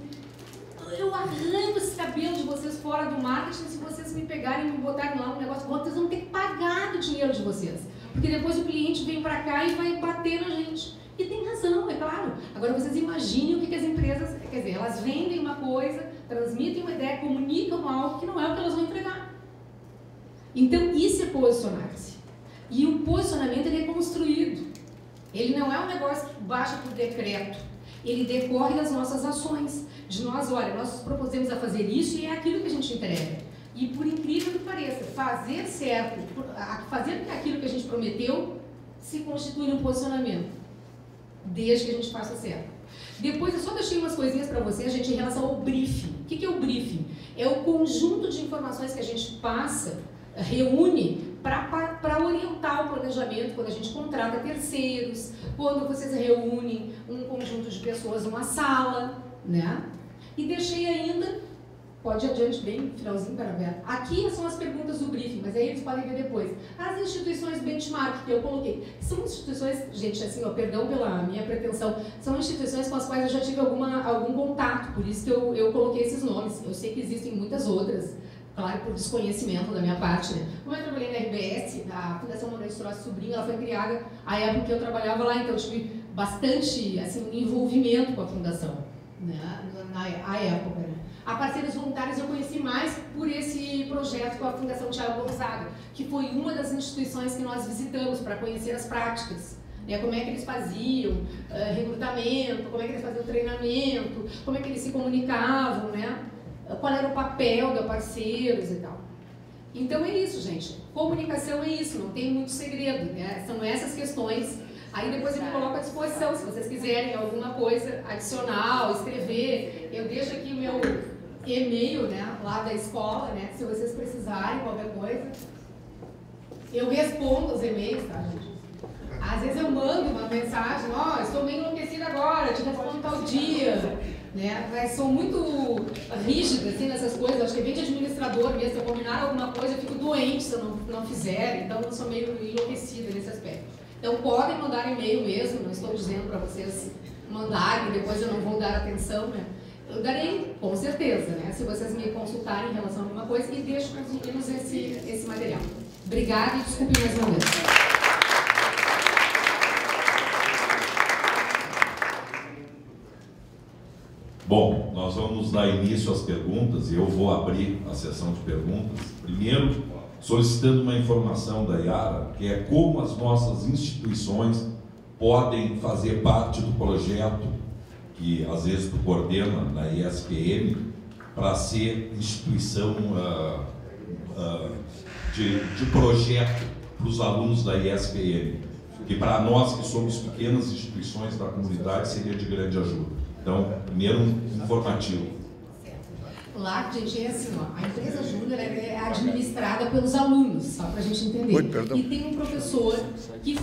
eu arranco esse cabelo de vocês fora do marketing se vocês me pegarem e me botarem lá um negócio, vocês vão ter que pagar do dinheiro de vocês. Porque depois o cliente vem para cá e vai bater na gente. E tem razão, é claro. Agora vocês imaginem o que as empresas, quer dizer, elas vendem uma coisa, transmitem uma ideia, comunicam algo que não é o que elas vão entregar. Então isso é posicionar-se. E o posicionamento ele é construído. Ele não é um negócio que baixa por decreto. Ele decorre das nossas ações. De nós, olha, nós nos propusemos a fazer isso e é aquilo que a gente entrega. E por incrível que pareça, fazer certo, fazer aquilo que a gente prometeu, se constitui um posicionamento. Desde que a gente faça certo. Depois eu só deixei umas coisinhas para vocês, gente, em relação ao briefing. O que é o briefing? É o conjunto de informações que a gente passa, reúne, para orientar o planejamento, quando a gente contrata terceiros, quando vocês reúnem um conjunto de pessoas numa sala, né? E deixei ainda, pode ir adiante bem, finalzinho para ver. Aqui são as perguntas do briefing, mas aí eles podem ver depois. As instituições benchmark que eu coloquei, são instituições, gente, assim, ó, perdão pela minha pretensão, são instituições com as quais eu já tive algum contato, por isso que eu coloquei esses nomes. Eu sei que existem muitas outras, Claro, por desconhecimento da minha parte, né? Como eu trabalhei na RBS, a Fundação Manuel Strauss Sobrinho, ela foi criada à época que eu trabalhava lá, então eu tive bastante assim, envolvimento com a fundação, né? À época, né? A Parceiros Voluntários eu conheci mais por esse projeto com a Fundação Thiago Gonzaga, que foi uma das instituições que nós visitamos para conhecer as práticas, né? Como é que eles faziam recrutamento, como é que eles faziam treinamento, como é que eles se comunicavam, né? Qual era o papel da Parceiros e tal. Então é isso, gente. Comunicação é isso, não tem muito segredo, né? São essas questões. Aí depois eu me coloco à disposição, se vocês quiserem alguma coisa adicional, escrever. Eu deixo aqui o meu e-mail, né, lá da escola, né? Se vocês precisarem, qualquer coisa. Eu respondo os e-mails, tá, gente? Às vezes eu mando uma mensagem, ó, estou meio enlouquecida agora, te respondo tal dia, né? Mas sou muito rígida, assim, nessas coisas, acho que vem de administrador mesmo, se eu combinar alguma coisa, eu fico doente se eu não fizer, então eu sou meio enlouquecida nesse aspecto. Então podem mandar e-mail mesmo, não estou dizendo para vocês mandarem, depois eu não vou dar atenção, né? Eu darei, com certeza, né? Se vocês me consultarem em relação a alguma coisa, e deixo para os meninos esse material. Obrigada e desculpe mais uma vez. Bom, nós vamos dar início às perguntas e eu vou abrir a sessão de perguntas. Primeiro, solicitando uma informação da Yara, que é como as nossas instituições podem fazer parte do projeto que às vezes tu coordena na ISPM para ser instituição de projeto para os alunos da ISPM, que para nós que somos pequenas instituições da comunidade seria de grande ajuda. Então, primeiro informativo. Lá, gente, é assim, ó, a empresa Júnior é administrada pelos alunos, só para a gente entender. E tem um professor que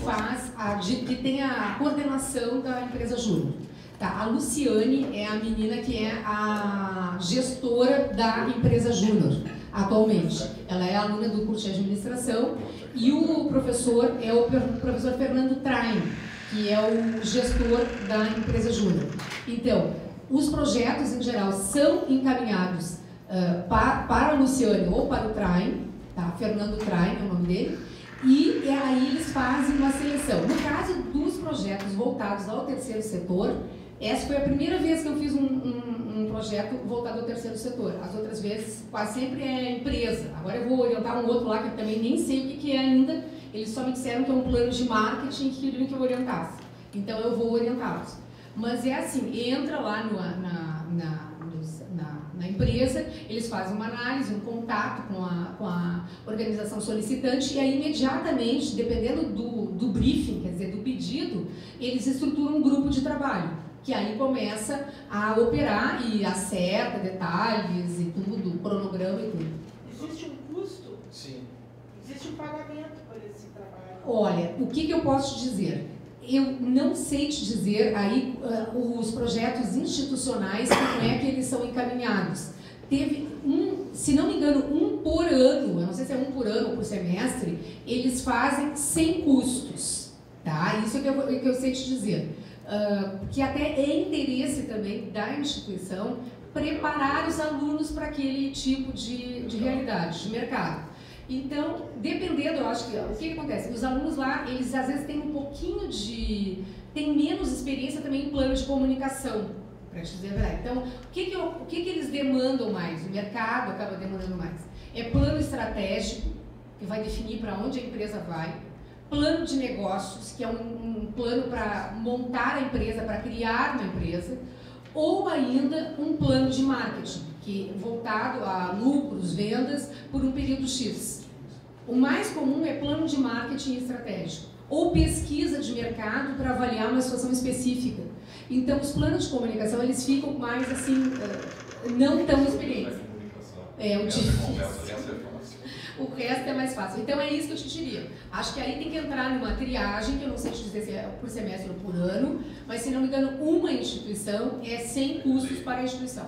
que tem a coordenação da empresa Júnior. Tá? A Luciane é a menina que é a gestora da empresa Júnior, atualmente. Ela é aluna do curso de administração e o professor é o professor Fernando Traim, que é o gestor da empresa Júnior. Então, os projetos em geral são encaminhados para a Luciane ou para o Traim, tá? Fernando Traim é o nome dele, e aí eles fazem uma seleção. No caso dos projetos voltados ao terceiro setor, essa foi a primeira vez que eu fiz um projeto voltado ao terceiro setor. As outras vezes, quase sempre é empresa. Agora eu vou orientar um outro lá que eu também nem sei o que é ainda. Eles só me disseram que é um plano de marketing que queriam que eu orientasse. Então eu vou orientá-los. Mas é assim, entra lá na empresa, eles fazem uma análise, um contato com a organização solicitante e aí imediatamente, dependendo do briefing, quer dizer, do pedido, eles estruturam um grupo de trabalho, que aí começa a operar e acerta detalhes e tudo, cronograma e tudo. Existe um custo? Sim. Existe um pagamento por esse trabalho? Olha, o que eu posso te dizer? Eu não sei te dizer aí os projetos institucionais, como é que eles são encaminhados. Teve se não me engano, um por ano, eu não sei se é um por ano ou por semestre, eles fazem sem custos, tá? Isso é que eu sei te dizer. Que até é interesse também da instituição preparar os alunos para aquele tipo de realidade, de mercado. Então, dependendo, eu acho que o que acontece? Os alunos lá, eles às vezes têm um pouquinho tem menos experiência também em plano de comunicação, para te dizer a verdade. Então, o que eles demandam mais? O mercado acaba demandando mais. É plano estratégico, que vai definir para onde a empresa vai. Plano de negócios, que é um plano para montar a empresa, para criar uma empresa. Ou ainda um plano de marketing, que voltado a lucros, vendas, por um período X. O mais comum é plano de marketing estratégico, ou pesquisa de mercado para avaliar uma situação específica. Então, os planos de comunicação, eles ficam mais assim, não tão experientes. É o difícil. O resto é mais fácil. Então, é isso que eu te diria. Acho que aí tem que entrar numa triagem, que eu não sei te dizer se é por semestre ou por ano, mas, se não me engano, uma instituição é sem custos para a instituição.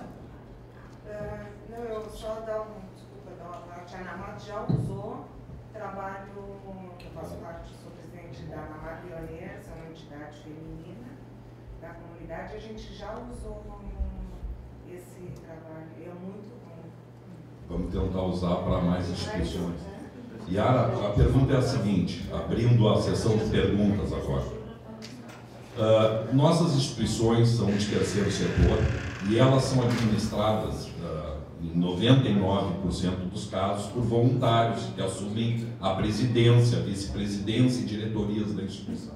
Não, eu só dar uma parte. A Anamar já usou trabalho, que eu faço parte, sou presidente da Anamar Pioneiras, é uma entidade feminina da comunidade, a gente já usou esse trabalho, e é muito bom. Vamos tentar usar para mais instituições. Yara, a pergunta é a seguinte, abrindo a sessão de perguntas agora. Nossas instituições são de terceiro setor e elas são administradas, em 99% dos casos, por voluntários que assumem a presidência, a vice-presidência e diretorias da instituição.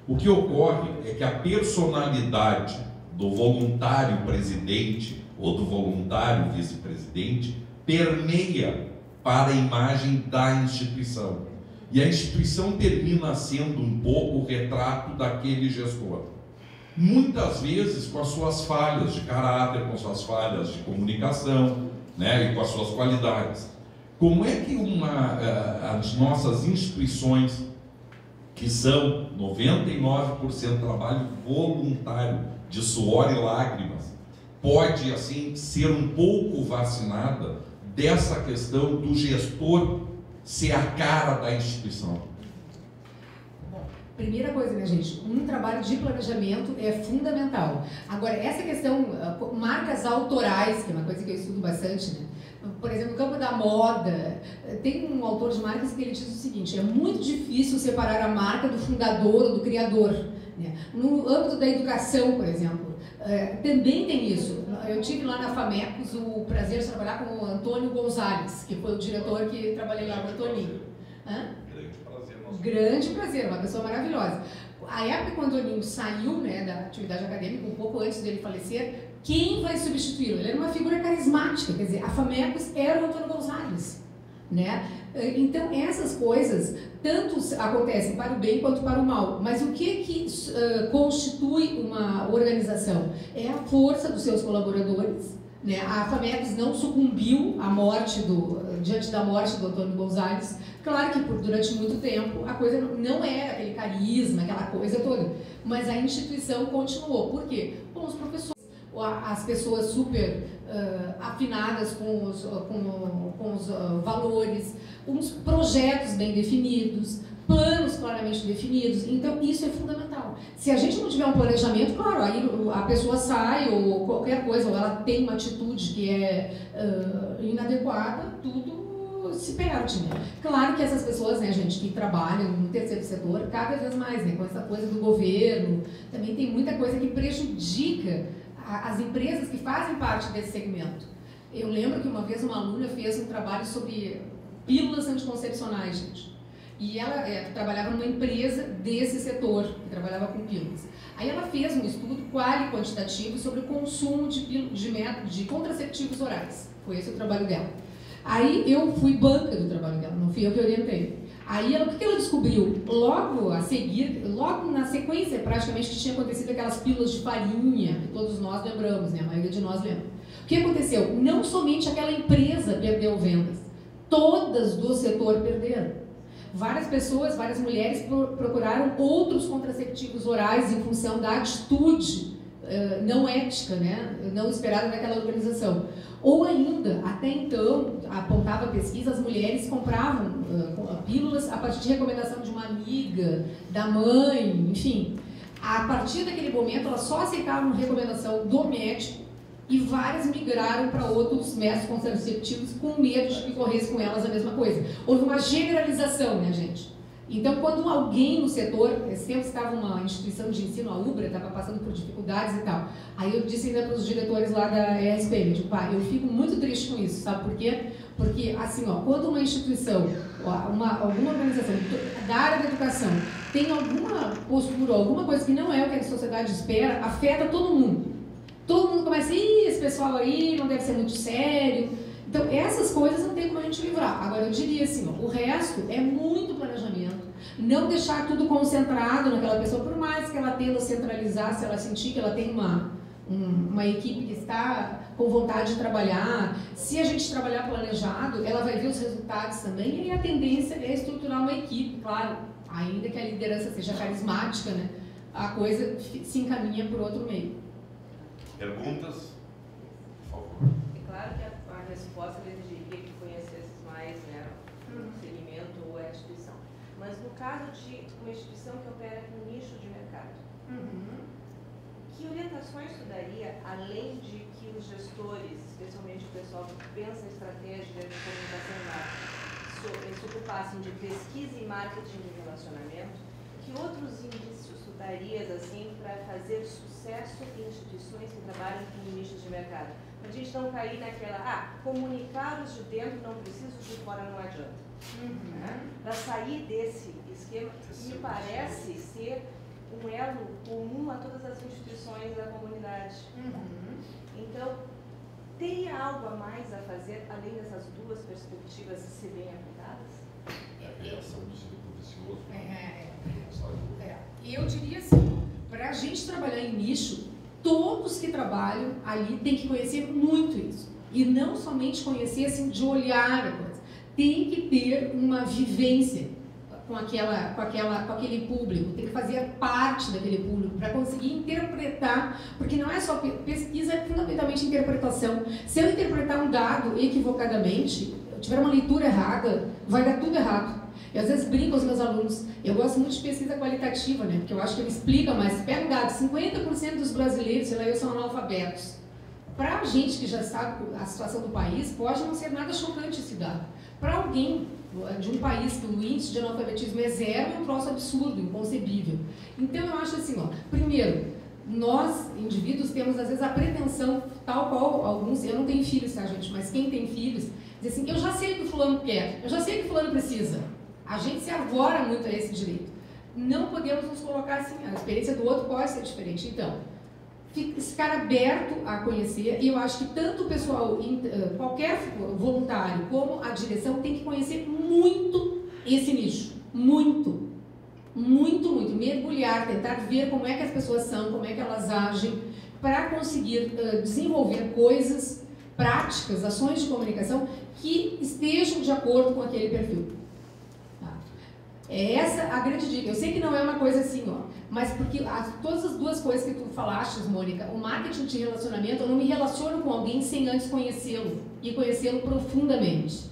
O que ocorre é que a personalidade do voluntário presidente ou do voluntário vice-presidente permeia para a imagem da instituição. E a instituição termina sendo um pouco o retrato daquele gestor. Muitas vezes com as suas falhas de caráter, com suas falhas de comunicação, né, e com as suas qualidades. Como é que as nossas instituições, que são 99% trabalho voluntário, de suor e lágrimas, pode assim ser um pouco vacinada dessa questão do gestor ser a cara da instituição? Bom, primeira coisa, minha gente, um trabalho de planejamento é fundamental. Agora, essa questão, marcas autorais, que é uma coisa que eu estudo bastante, né? Por exemplo, no campo da moda, tem um autor de marcas que ele diz o seguinte: é muito difícil separar a marca do fundador ou do criador, né? No âmbito da educação, por exemplo, também tem isso. Eu tive lá na FAMECOS o prazer de trabalhar com o Antônio Gonzalez, que foi o diretor que trabalhei lá com o Toninho. Grande prazer, uma pessoa maravilhosa. A época que o Antoninho saiu, né, da atividade acadêmica, um pouco antes dele falecer, quem vai substituí-lo? Ele era uma figura carismática, quer dizer, a FAMECOS era o Antônio Gonzalez, né? Então, essas coisas, tanto acontecem para o bem quanto para o mal. Mas o que constitui uma organização? É a força dos seus colaboradores, né? A FAMECOS não sucumbiu diante da morte do Antônio Gonzalez. Claro que durante muito tempo a coisa não era aquele carisma, aquela coisa toda. Mas a instituição continuou. Por quê? Com os professores, as pessoas super afinadas com os valores, uns projetos bem definidos, planos claramente definidos. Então, isso é fundamental. Se a gente não tiver um planejamento, claro, aí a pessoa sai ou qualquer coisa, ou ela tem uma atitude que é inadequada, tudo se perde, né? Claro que essas pessoas, né, gente, que trabalham no terceiro setor, cada vez mais, né, com essa coisa do governo, também tem muita coisa que prejudica as empresas que fazem parte desse segmento. Eu lembro que uma vez uma aluna fez um trabalho sobre pílulas anticoncepcionais, gente. E ela trabalhava numa empresa desse setor, que trabalhava com pílulas. Aí ela fez um estudo quali quantitativo sobre o consumo de contraceptivos orais. Foi esse o trabalho dela. Aí eu fui banca do trabalho dela, não fui eu que orientei. Aí o que ela descobriu? Logo a seguir, logo na sequência praticamente, que tinha acontecido aquelas pílulas de farinha, que todos nós lembramos, né? A maioria de nós lembra. O que aconteceu? Não somente aquela empresa perdeu vendas, todas do setor perderam. Várias pessoas, várias mulheres procuraram outros contraceptivos orais em função da atitude não ética, né? Não esperada daquela organização. Ou ainda, até então, apontava a pesquisa, as mulheres compravam pílulas a partir de recomendação de uma amiga, da mãe, enfim. A partir daquele momento, elas só aceitavam recomendação do médico e várias migraram para outros métodos contraceptivos com medo de que corresse com elas a mesma coisa. Houve uma generalização, né, gente? Então, quando alguém no setor, esse tempo estava uma instituição de ensino, a UBRA, estava passando por dificuldades e tal, aí eu disse ainda para os diretores lá da ESPM, eu digo, pá, eu fico muito triste com isso, sabe por quê? Porque, assim, ó, quando uma instituição, alguma organização da área da educação tem alguma postura, alguma coisa que não é o que a sociedade espera, afeta todo mundo. Todo mundo começa, esse pessoal aí não deve ser muito sério. Então, essas coisas não tem como a gente livrar. Agora, eu diria assim, ó, o resto é muito planejamento. Não deixar tudo concentrado naquela pessoa, por mais que ela tenda a centralizar, se ela sentir que ela tem uma equipe que está com vontade de trabalhar. Se a gente trabalhar planejado, ela vai ver os resultados também, e a tendência é estruturar uma equipe, claro, ainda que a liderança seja carismática, né? A coisa se encaminha por outro meio. Perguntas? Por favor. É claro que a resposta exigiria que conhecesse mais, né, o segmento ou a instituição. Mas no caso de uma instituição que opera com nicho de mercado, que orientações tu daria, além de que os gestores, especialmente o pessoal que pensa em estratégia de comunicação e marketing, se ocupassem de pesquisa e marketing de relacionamento, que outros indícios tu darias assim para fazer sucesso em instituições que trabalham com nichos de mercado? Para a gente não cair naquela, comunicar os de dentro, não preciso, os de fora não adianta. Para sair desse esquema, me parece ser um elo comum a todas as instituições da comunidade. Então, tem algo a mais a fazer, além dessas duas perspectivas se bem aplicadas? É a criação do círculo vicioso. Eu diria assim, para a gente trabalhar em nicho, todos que trabalham ali têm que conhecer muito isso. E não somente conhecer assim, de olhar a coisa. Tem que ter uma vivência com aquele público, tem que fazer parte daquele público para conseguir interpretar, porque não é só pesquisa, é fundamentalmente interpretação. Se eu interpretar um dado equivocadamente, eu tiver uma leitura errada, vai dar tudo errado. Eu às vezes brinco com os meus alunos, eu gosto muito de pesquisa qualitativa, né? Porque eu acho que ele explica mais. Pega um dado, 50% dos brasileiros, sei lá, são analfabetos. Para a gente que já sabe a situação do país, pode não ser nada chocante esse dado. Para alguém de um país que o índice de analfabetismo é zero, é um troço absurdo, inconcebível. Então eu acho assim, primeiro, nós, indivíduos, temos às vezes a pretensão, tal qual alguns, eu não tenho filhos, tá, gente, mas quem tem filhos, diz assim, eu já sei o que o fulano quer, eu já sei o que o fulano precisa. A gente se arvora muito a esse direito. Não podemos nos colocar assim, a experiência do outro pode ser diferente. Então, ficar aberto a conhecer, e eu acho que tanto o pessoal, qualquer voluntário, como a direção, tem que conhecer muito esse nicho. Muito. Muito, muito. Mergulhar, tentar ver como é que as pessoas são, como é que elas agem, para conseguir desenvolver coisas, práticas, ações de comunicação que estejam de acordo com aquele perfil. É essa a grande dica. Eu sei que não é uma coisa assim, mas porque todas as duas coisas que tu falaste, Mônica, o marketing de relacionamento, eu não me relaciono com alguém sem antes conhecê-lo, e conhecê-lo profundamente.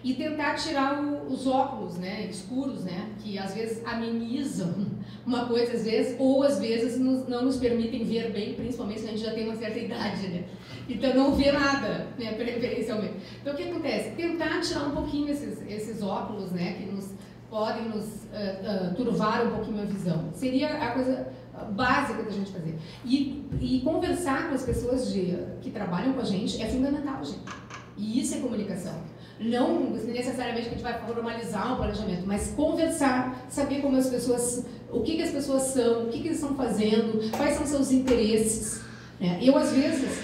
E tentar tirar os óculos, né, escuros, né, que às vezes amenizam uma coisa, às vezes, ou às vezes não nos permitem ver bem, principalmente se a gente já tem uma certa idade, né. Então não vê nada, né, preferencialmente. Então o que acontece? Tentar tirar um pouquinho esses óculos, né, que podem nos turvar um pouquinho a visão. Seria a coisa básica da gente fazer. E conversar com as pessoas que trabalham com a gente é fundamental, gente. E isso é comunicação. Não necessariamente que a gente vai formalizar um planejamento, mas conversar, saber como as pessoas, o que as pessoas são, o que eles estão fazendo, quais são seus interesses. Né? Eu, às vezes,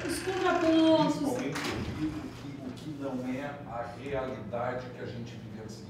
os contrapontos... Principalmente o que não é a realidade que a gente vivencia.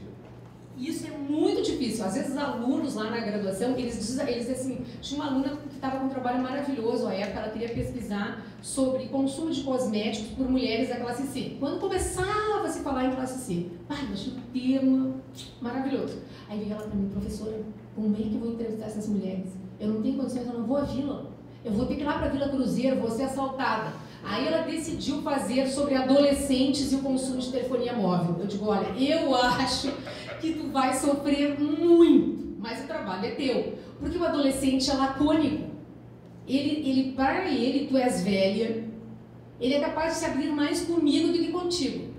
Isso é muito difícil. Às vezes, os alunos lá na graduação, eles dizem assim, tinha uma aluna que estava com um trabalho maravilhoso à época, ela queria pesquisar sobre consumo de cosméticos por mulheres da classe C. Quando começava a se falar em classe C, eu achei um tema maravilhoso. Aí veio ela para mim, professora, como é que eu vou entrevistar essas mulheres? Eu não tenho condições, eu não vou à vila. Eu vou ter que ir lá para a Vila Cruzeiro, vou ser assaltada. Aí ela decidiu fazer sobre adolescentes e o consumo de telefonia móvel. Eu digo, olha, eu acho que tu vai sofrer muito, mas o trabalho é teu. Porque o adolescente é lacônico. Para ele, tu és velha, ele é capaz de se abrir mais comigo do que contigo.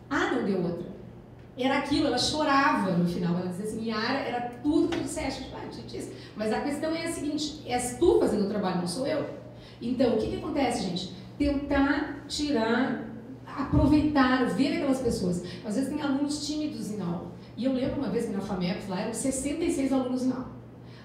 Não deu outra. Era aquilo, ela chorava no final. Ela dizia assim, Yara, era tudo que tu disseste. Mas a questão é a seguinte, és tu fazendo o trabalho, não sou eu. Então, o que acontece, gente? Tentar tirar, aproveitar, ver aquelas pessoas. Às vezes tem alunos tímidos em aula. E eu lembro uma vez que na FAMECOS lá eram 66 alunos em aula.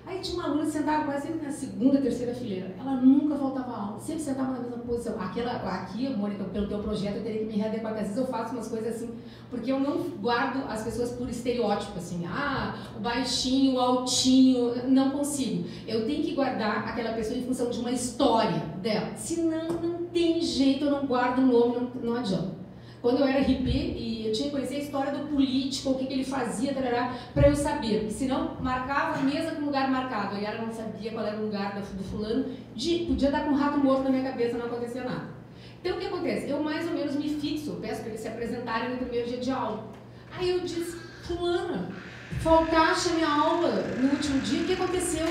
Aí tinha uma aluna que sentava quase sempre na segunda, terceira fileira. Ela nunca faltava a aula, sempre sentava na mesma posição. Aqui, Mônica, pelo teu projeto, eu teria que me readequar. Às vezes eu faço umas coisas assim, porque eu não guardo as pessoas por estereótipo, assim, o baixinho, o altinho, não consigo. Eu tenho que guardar aquela pessoa em função de uma história dela. Senão, não tem jeito, eu não guardo o nome, não adianta. Quando eu era RP, e eu tinha que conhecer a história do político, o que ele fazia, para eu saber. Porque senão, marcava a mesa com lugar marcado. Aí ela não sabia qual era o lugar do fulano. Podia dar com um rato morto na minha cabeça, não acontecia nada. Então, o que acontece? Eu mais ou menos me fixo, peço para eles se apresentarem no primeiro dia de aula. Aí eu disse, fulana, faltaste a minha aula no último dia, o que aconteceu?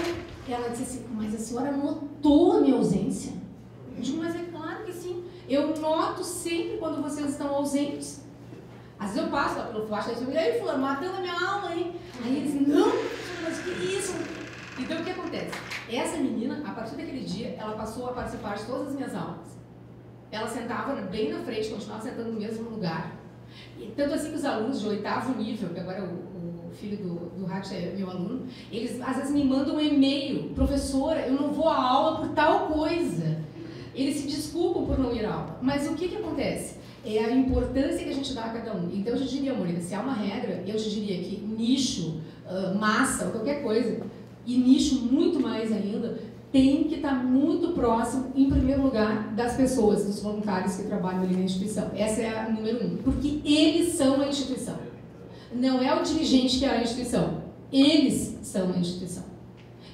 Ela disse assim, mas a senhora notou a minha ausência? Eu digo, mas é claro que que sim. Eu noto sempre quando vocês estão ausentes. Às vezes eu passo lá pelo faixa e digo, e aí, fulano, matando a minha alma, hein? Aí eles, não, mas que isso? Então, o que acontece? Essa menina, a partir daquele dia, ela passou a participar de todas as minhas aulas. Ela sentava bem na frente, continuava sentando no mesmo lugar. E tanto assim que os alunos de 8º nível, que agora o filho do Hatch é meu aluno, eles às vezes me mandam um e-mail, professora, eu não vou à aula por tal coisa. Eles se desculpam por não ir à aula. Mas o que acontece? É a importância que a gente dá a cada um. Então, eu te diria, Mônica, se há uma regra, eu te diria que nicho, massa, ou qualquer coisa, e nicho muito mais ainda, tem que estar muito próximo, em primeiro lugar, das pessoas, dos voluntários que trabalham ali na instituição. Essa é a número 1, porque eles são a instituição. Não é o dirigente que é a instituição, eles são a instituição.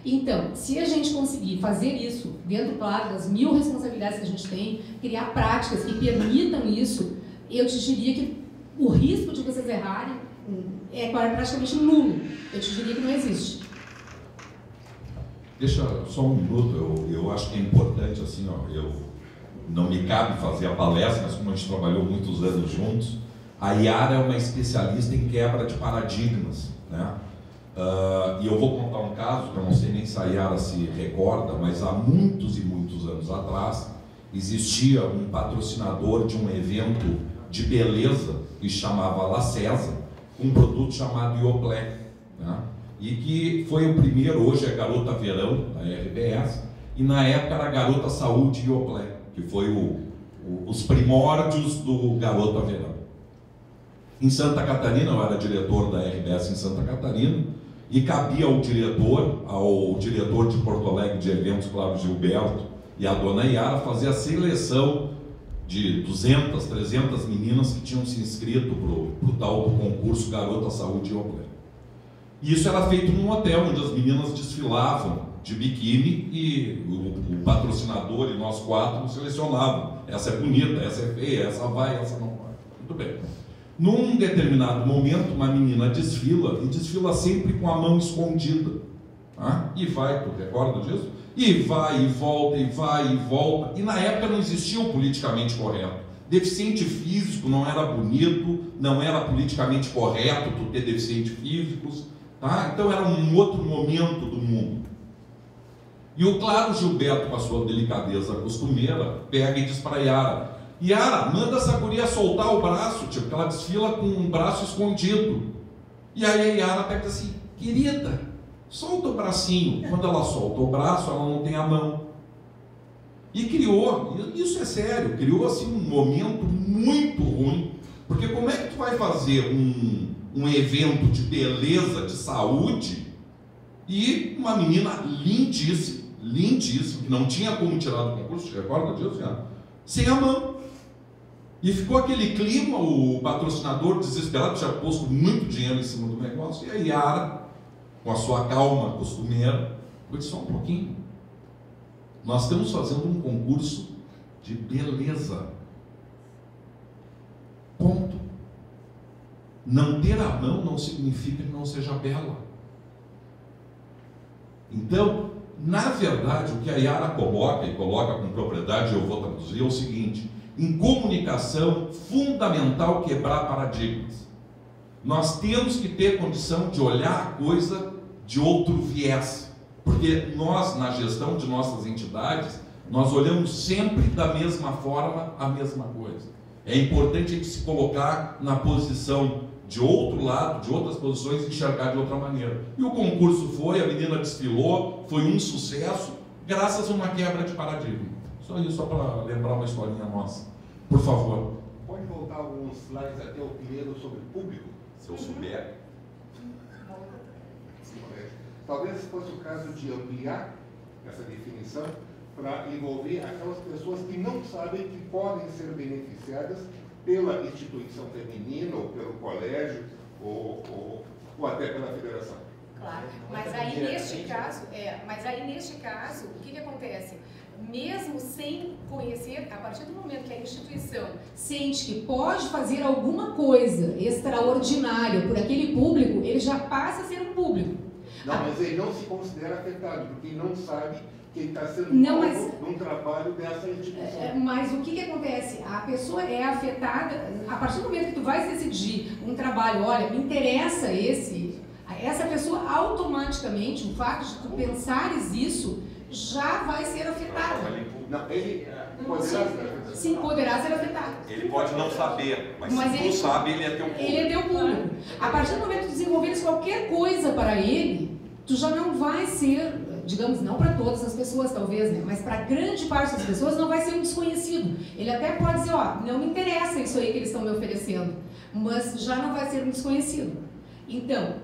Então, se a gente conseguir fazer isso, dentro, claro, das 1000 responsabilidades que a gente tem, criar práticas que permitam isso, eu te diria que o risco de vocês errarem é praticamente nulo. Eu te diria que não existe. Deixa só um minuto, eu acho que é importante, assim, ó, não me cabe fazer a palestra, mas como a gente trabalhou muitos anos juntos, a Yara é uma especialista em quebra de paradigmas, né? E eu vou contar um caso, que eu não sei nem se a Yara se recorda, mas há muitos e muitos anos atrás, existia um patrocinador de um evento de beleza que chamava La Cesa, um produto chamado Ioplé, né? E que foi o primeiro, hoje é Garota Verão, da RBS, e na época era Garota Saúde Ioplé, que foi os primórdios do Garota Verão. Em Santa Catarina, eu era diretor da RBS em Santa Catarina, e cabia ao diretor de Porto Alegre de eventos, Cláudio Gilberto, e a dona Yara, fazer a seleção de 200, 300 meninas que tinham se inscrito para o tal concurso Garota Saúde Ioplé. E isso era feito num hotel, onde as meninas desfilavam de biquíni e o patrocinador e nós 4 selecionavam. Essa é bonita, essa é feia, essa vai, essa não vai. Muito bem. Num determinado momento, uma menina desfila, e desfila sempre com a mão escondida. Tá? E vai, tu recorda disso? E vai e volta, e vai e volta. E na época não existia o politicamente correto. Deficiente físico não era bonito, não era politicamente correto tu ter deficientes físicos. Tá? Então era um outro momento do mundo. E o Claro Gilberto, com a sua delicadeza costumeira, pega e diz para Yara: Yara, manda essa guria soltar o braço, tipo, que ela desfila com um braço escondido. E aí a Yara pega assim: querida, solta o bracinho. Quando ela solta o braço, ela não tem a mão. E criou, isso é sério, criou assim um momento muito ruim, porque como é que tu vai fazer um evento de beleza, de saúde, e uma menina lindíssima, que não tinha como tirar do concurso, te recorda disso, Yara? Sem a mão. E ficou aquele clima, o patrocinador desesperado, tinha posto muito dinheiro em cima do negócio, e a Yara, com a sua calma costumeira, disse: só um pouquinho, nós estamos fazendo um concurso de beleza. Ponto. Não ter a mão não significa que não seja bela. Então, na verdade, o que a Yara coloca, e coloca com propriedade, eu vou traduzir, é o seguinte: em comunicação, fundamental quebrar paradigmas. Nós temos que ter condição de olhar a coisa de outro viés, porque nós, na gestão de nossas entidades, nós olhamos sempre da mesma forma a mesma coisa. É importante a gente se colocar na posição de outro lado, de outras posições, e enxergar de outra maneira. E o concurso foi, a menina desfilou, foi um sucesso, graças a uma quebra de paradigma. Só isso, só para lembrar uma historinha nossa. Por favor. Pode voltar alguns slides até o primeiro sobre público? Se eu souber. Talvez fosse o caso de ampliar essa definição para envolver aquelas pessoas que não sabem que podem ser beneficiadas pela instituição feminina, ou pelo colégio, ou até pela federação. Claro, mas aí neste caso, o que acontece? Mesmo sem conhecer, a partir do momento que a instituição sente que pode fazer alguma coisa extraordinária por aquele público, ele já passa a ser um público. Não, mas ele não se considera afetado, porque ele não sabe quem está sendo Não, alvo de um trabalho dessa instituição. Mas o que acontece? A pessoa é afetada, a partir do momento que tu vais decidir um trabalho, olha, me interessa essa pessoa automaticamente, o fato de tu pensares isso, já vai ser afetada. Não, ele poderá Sim, poderá ser afetado. Ele pode não saber, mas se ele tu sabe, ele é teu público. Ele é teu público. A partir do momento que tu desenvolveres qualquer coisa para ele, tu já não vai ser, digamos, não para todas as pessoas talvez, né? Mas para grande parte das pessoas não vai ser um desconhecido. Ele até pode dizer, ó, não me interessa isso aí que eles estão me oferecendo, mas já não vai ser um desconhecido. Então,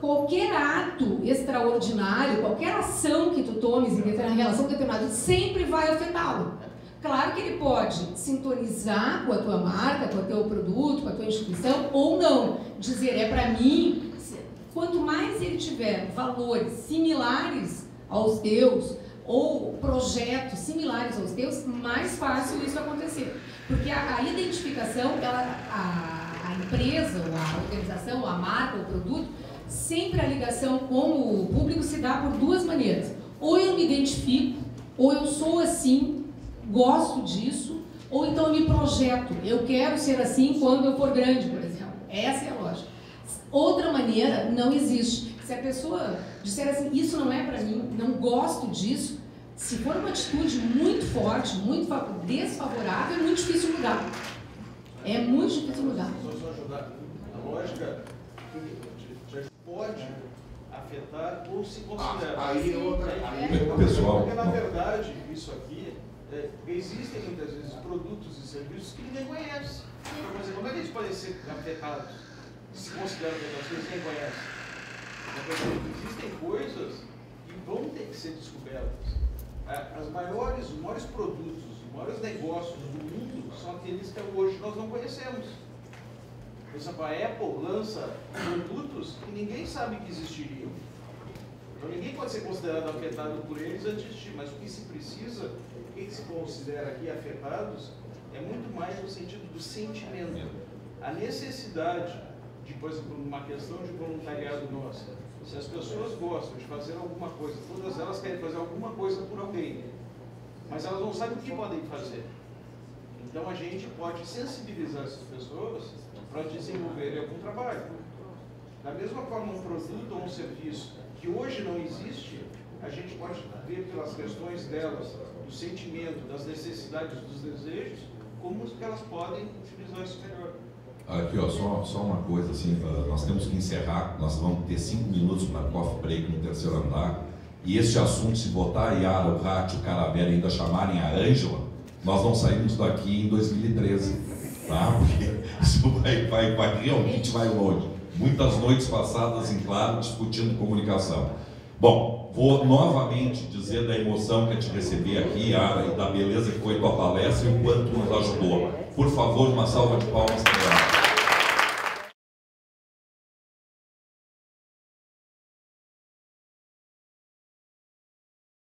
qualquer ato extraordinário, qualquer ação que tu tomes em relação a determinado, sempre vai afetá-lo. Claro que ele pode sintonizar com a tua marca, com o teu produto, com a tua instituição, ou não. Dizer, é para mim. Quanto mais ele tiver valores similares aos teus, ou projetos similares aos teus, mais fácil isso acontecer. Porque a identificação, a empresa, ou a organização, ou a marca, ou o produto, sempre a ligação com o público se dá por duas maneiras. Ou eu me identifico, ou eu sou assim, gosto disso, ou então eu me projeto, eu quero ser assim quando eu for grande, por exemplo. Essa é a lógica. Outra maneira não existe. Se a pessoa disser assim, isso não é para mim, não gosto disso, se for uma atitude muito forte, muito desfavorável, é muito difícil mudar. É muito difícil mudar. Só ajudar. A lógica pode afetar ou se considerar. Aí é outra. Pessoal, porque na verdade, isso aqui, existem muitas vezes produtos e serviços que ninguém conhece. Então, por exemplo, como é que eles podem ser afetados, se consideram afetados, que ninguém conhece? Então, existem coisas que vão ter que ser descobertas. Os maiores produtos, os maiores negócios do mundo são aqueles que hoje nós não conhecemos. Por exemplo, a Apple lança produtos que ninguém sabe que existiriam. Então ninguém pode ser considerado afetado por eles antes de existir, mas o que se precisa, o que se considera aqui afetados, é muito mais no sentido do sentimento. A necessidade de, por exemplo, uma questão de voluntariado nossa, se as pessoas gostam de fazer alguma coisa, todas elas querem fazer alguma coisa por alguém, mas elas não sabem o que podem fazer. Então a gente pode sensibilizar essas pessoas para desenvolverem algum trabalho. Da mesma forma, um produto ou um serviço que hoje não existe, a gente pode ver pelas questões delas, do sentimento, das necessidades, dos desejos, como que elas podem utilizar isso melhor. Aqui, ó, só uma coisa assim, nós temos que encerrar, nós vamos ter 5 minutos para coffee break no terceiro andar, e este assunto, se botar a Yara, o Rati, o Caravera ainda chamarem a Ângela, nós não saímos daqui em 2013, tá? Porque isso realmente vai longe. Muitas noites passadas em claro discutindo comunicação. Bom, vou novamente dizer da emoção que é te receber aqui, Yara, e da beleza que foi tua palestra e o quanto nos ajudou. Por favor, uma salva de palmas para ela.